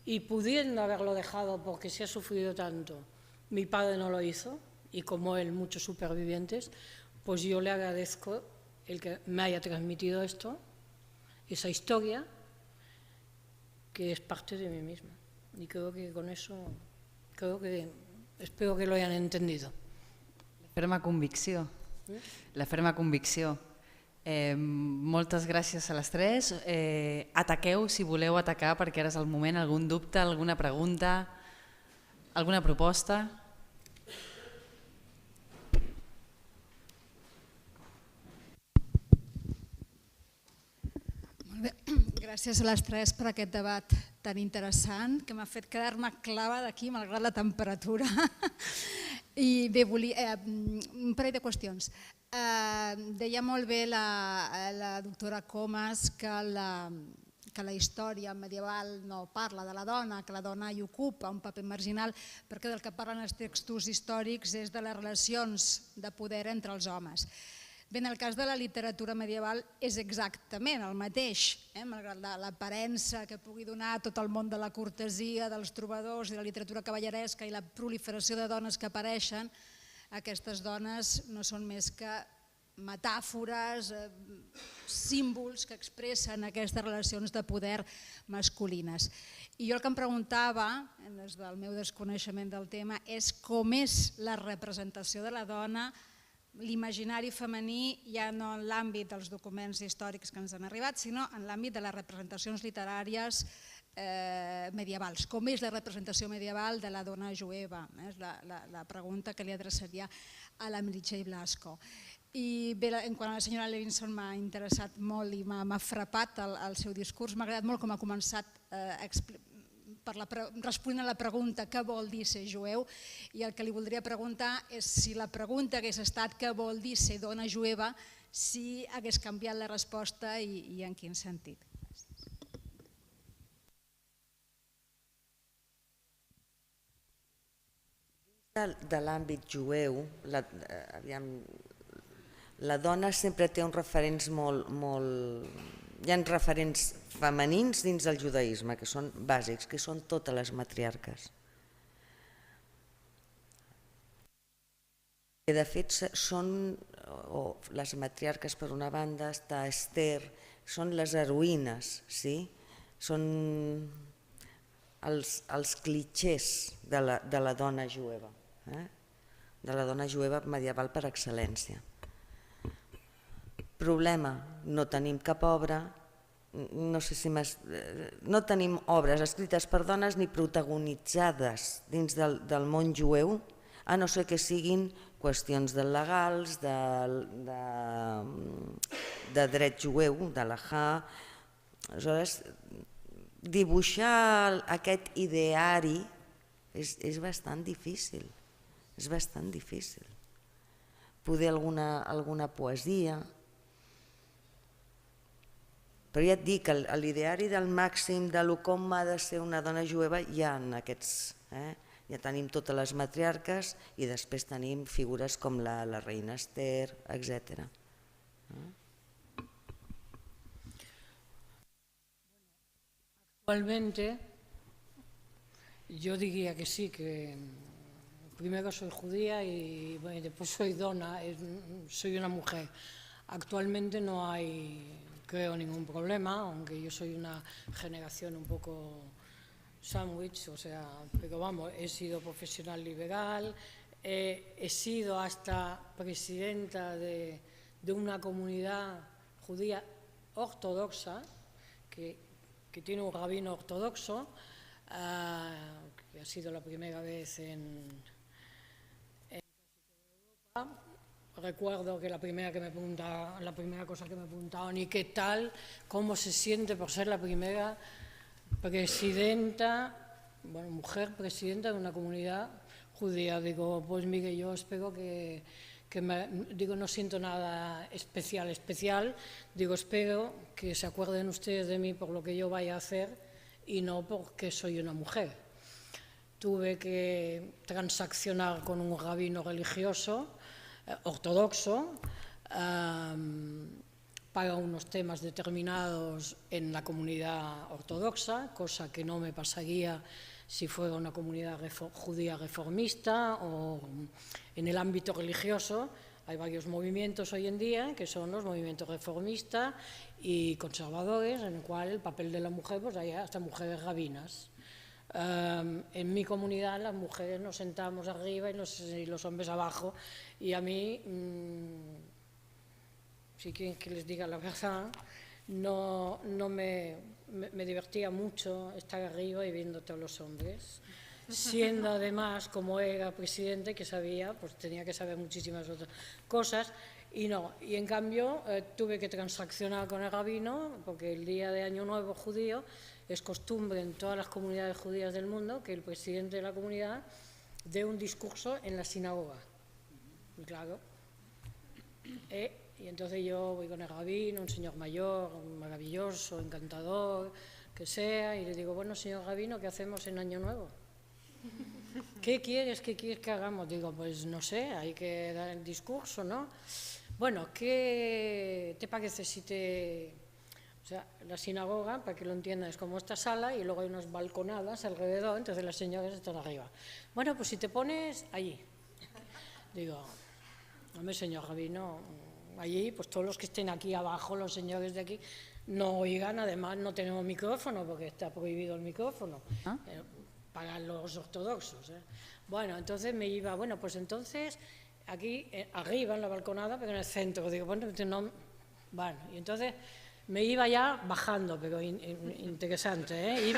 y pudiendo haberlo dejado porque se ha sufrido tanto, mi padre no lo hizo, y como él muchos supervivientes, pues yo le agradezco el que me haya transmitido esto, esa historia, que es parte de mí misma. Y creo que con eso, espero que lo hayan entendido. La ferma convicció. La ferma convicció. Moltes gràcies a les tres. Ataqueu si voleu atacar, perquè ara és el moment. Algun dubte, alguna pregunta, alguna proposta? Molt bé. Gràcies a les tres per aquest debat tan interessant que m'ha fet quedar-me clava d'aquí malgrat la temperatura. I bé, un parell de qüestions. Deia molt bé la doctora Comas que la història medieval no parla de la dona, que la dona hi ocupa un paper marginal, perquè del que parlen els textos històrics és de les relacions de poder entre els homes. Bé, en el cas de la literatura medieval és exactament el mateix, malgrat l'aparença que pugui donar tot el món de la cortesia, dels trobadors i de la literatura cavalleresca i la proliferació de dones que apareixen, aquestes dones no són més que metàfores, símbols que expressen aquestes relacions de poder masculines. I jo el que em preguntava, des del meu desconeixement del tema, és com és la representació de la dona, l'imaginari femení, ja no en l'àmbit dels documents històrics que ens han arribat, sinó en l'àmbit de les representacions literàries medievals. Com és la representació medieval de la dona jueva? És la pregunta que li adreçaria a la Meritxell Blasco. I bé, quan a la senyora Levinson m'ha interessat molt i m'ha frapat el seu discurs, m'ha agradat molt com ha començat responent a la pregunta què vol dir ser jueu, i el que li voldria preguntar és si la pregunta hagués estat què vol dir ser dona jueva, si hagués canviat la resposta i en quin sentit. De l'àmbit jueu, la dona sempre té uns referents molt... Hi ha referents femenins dins del judaïsme que són bàsics, que són totes les matriarques. Que de fet són les matriarques per una banda, està Esther, són les heroïnes, són els clixés de la dona jueva, de la dona jueva medieval per excel·lència. Problema, no tenim cap obra, no tenim obres escrites per dones ni protagonitzades dins del món jueu, a no ser que siguin qüestions legals, de dret jueu, de l'ahà. Aleshores, dibuixar aquest ideari és bastant difícil, Poder alguna poesia. Però ja et dic, l'ideari del màxim de com ha de ser una dona jueva hi ha en aquests... Ja tenim totes les matriarques i després tenim figures com la reina Esther, etc. Actualmente, yo diría que sí, que primero soy judía y bueno, después soy dona, soy una mujer. Actualmente no hay, creo, ningún problema, aunque yo soy una generación un poco sándwich, o sea, pero vamos, he sido profesional liberal, he sido hasta presidenta de una comunidad judía ortodoxa, que tiene un rabino ortodoxo, que ha sido la primera vez en Europa. Recuerdo que la primera cosa que me preguntaban, ¿y qué tal? ¿Cómo se siente por ser la primera presidenta, bueno, mujer presidenta de una comunidad judía? Digo, pues Miguel, yo espero digo, no siento nada especial, digo, espero que se acuerden ustedes de mí por lo que yo vaya a hacer y no porque soy una mujer. Tuve que transaccionar con un rabino religioso ortodoxo para unos temas determinados en la comunidad ortodoxa, cosa que no me pasaría si fuera una comunidad judía reformista o en el ámbito religioso. Hay varios movimientos hoy en día que son los movimientos reformistas y conservadores, en el cual el papel de la mujer, pues hay hasta mujeres rabinas. En mi comunidad las mujeres nos sentamos arriba y los hombres abajo, y a mí, si quieren que les diga la verdad, no me divertía mucho estar arriba y viendo a todos los hombres, siendo además, como era presidente, que sabía, pues tenía que saber muchísimas otras cosas, y en cambio tuve que transaccionar con el rabino, porque el día de Año Nuevo judío es costumbre en todas las comunidades judías del mundo que el presidente de la comunidad dé un discurso en la sinagoga. Y claro, y entonces yo voy con el rabino, un señor mayor, maravilloso, encantador, que sea, y le digo, bueno, señor rabino, ¿qué hacemos en Año Nuevo? ¿Qué quieres que hagamos? Digo, pues no sé, hay que dar el discurso, ¿no? Bueno, ¿qué te parece si O sea, la sinagoga, para que lo entiendan, es como esta sala y luego hay unas balconadas alrededor, entonces las señoras están arriba. Bueno, pues si te pones allí. Digo, hombre, señor rabino, allí, pues todos los que estén aquí abajo, los señores de aquí, no oigan, además no tenemos micrófono porque está prohibido el micrófono para los ortodoxos. Bueno, entonces me iba, bueno, pues entonces aquí arriba en la balconada, pero en el centro. Digo, bueno, no, bueno, y entonces me iba ya bajando, pero interesante,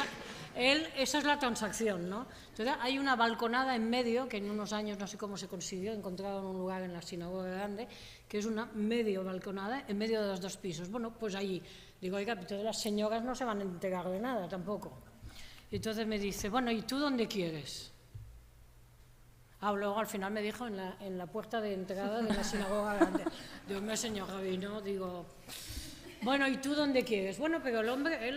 esa es la transacción, ¿no? Entonces hay una balconada en medio, que en unos años, no sé cómo se consiguió, encontraron un lugar en la sinagoga grande, que es una medio balconada en medio de los dos pisos. Bueno, pues allí, digo, oiga, todas las señoras no se van a enterar de nada tampoco. Y entonces me dice, bueno, ¿y tú dónde quieres? Luego al final me dijo en la puerta de entrada de la sinagoga grande. Digo, señor rabino, digo, bueno, ¿y tú dónde quieres? Bueno, pero el hombre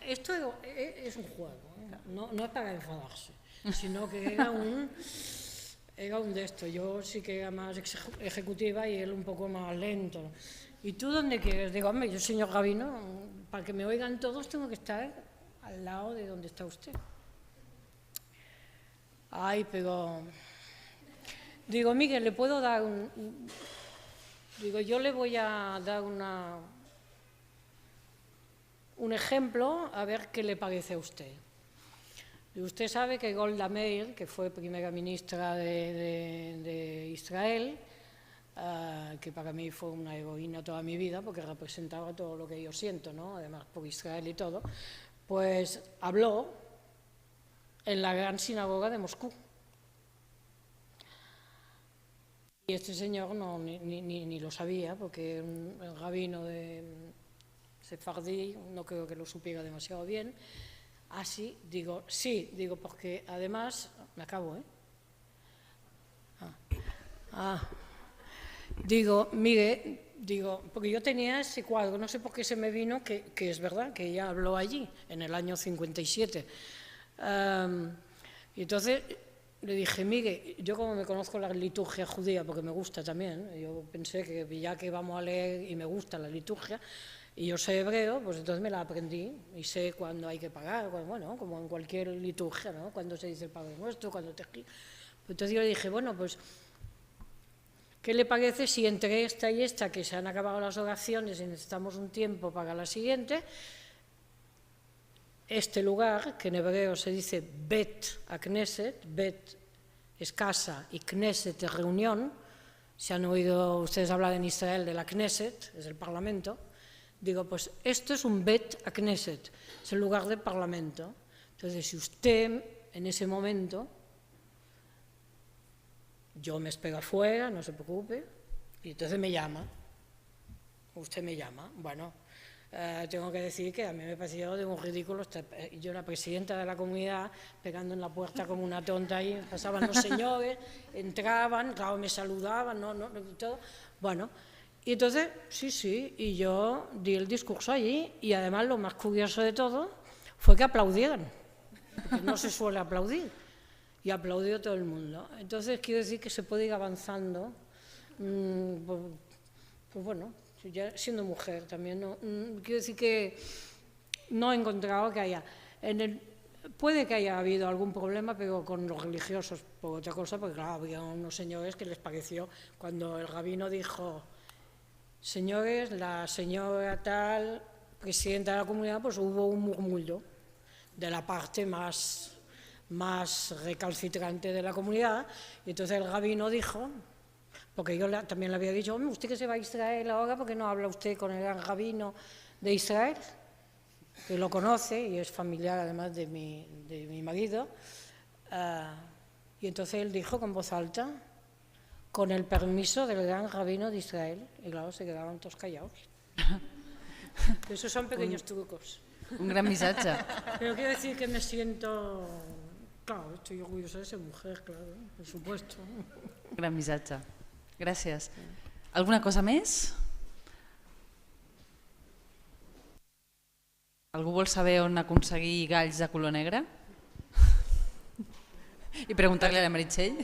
esto es un juego, no es para enfadarse, sino que era un de esto. Yo sí que era más ejecutiva y él un poco más lento. ¿Y tú dónde quieres? Digo, hombre, yo, señor rabino, para que me oigan todos tengo que estar al lado de donde está usted. Pero... Digo, Miguel, ¿le puedo dar Digo, yo le voy a dar un ejemplo, a ver qué le parece a usted. Y usted sabe que Golda Meir, que fue primera ministra de Israel, que para mí fue una heroína toda mi vida, porque representaba todo lo que yo siento, ¿no? Además por Israel y todo, pues habló en la gran sinagoga de Moscú. Y este señor ni lo sabía, porque el rabino de sefardí no creo que lo supiera demasiado bien. Sí, digo, porque además, me acabo, digo, mire, porque yo tenía ese cuadro, no sé por qué se me vino, que es verdad, que ella habló allí, en el año 57. Y entonces le dije, Miguel, yo como me conozco la liturgia judía, porque me gusta también, yo pensé que ya que vamos a leer y me gusta la liturgia, y yo sé hebreo, pues entonces me la aprendí y sé cuándo hay que pagar, bueno, como en cualquier liturgia, ¿no? Cuando se dice el Padre Nuestro, cuando te... Entonces yo le dije, bueno, pues, ¿qué le parece si entre esta y esta, que se han acabado las oraciones y necesitamos un tiempo para la siguiente, este lugar, que en hebreo se dice Bet a Knesset, Bet es casa y Knesset es reunión, si han oído ustedes hablar en Israel de la Knesset, es el Parlamento, digo, pues esto es un Bet a Knesset, es el lugar del Parlamento. Entonces, si usted en ese momento, yo me espero afuera, no se preocupe, y entonces me llama, usted me llama, bueno, tengo que decir que a mí me pareció de un ridículo, yo era presidenta de la comunidad, pegando en la puerta como una tonta ahí, pasaban los señores, entraban, claro, me saludaban, todo, bueno, y entonces, sí, y yo di el discurso allí, y además lo más curioso de todo fue que aplaudieron, porque no se suele aplaudir, y aplaudió todo el mundo. Entonces, quiero decir que se puede ir avanzando, pues bueno, ya siendo mujer también, quiero decir que no he encontrado que haya, puede que haya habido algún problema, pero con los religiosos, por otra cosa, porque claro, había unos señores que les pareció, cuando el rabino dijo, señores, la señora tal, presidenta de la comunidad, pues hubo un murmullo de la parte más recalcitrante de la comunidad, y entonces el rabino dijo, porque yo también le había dicho, usted que se va a Israel ahora, ¿por qué no habla usted con el gran rabino de Israel? Que lo conoce y es familiar además de mi marido. Y entonces él dijo con voz alta, con el permiso del gran rabino de Israel. Y claro, se quedaron todos callados. Esos son pequeños trucos. Un gran missatge. Pero quiero decir que me siento... Claro, estoy orgullosa de ser mujer, claro, por supuesto. Gran missatge. Gràcies. Alguna cosa més? Algú vol saber on aconseguir galls de color negre? I preguntar-li a la Meritxell?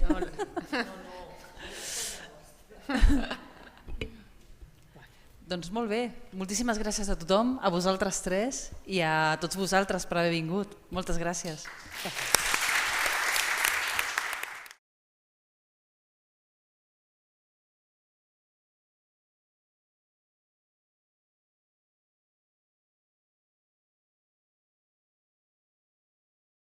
Doncs molt bé. Moltíssimes gràcies a tothom, a vosaltres tres i a tots vosaltres per haver vingut. Moltes gràcies.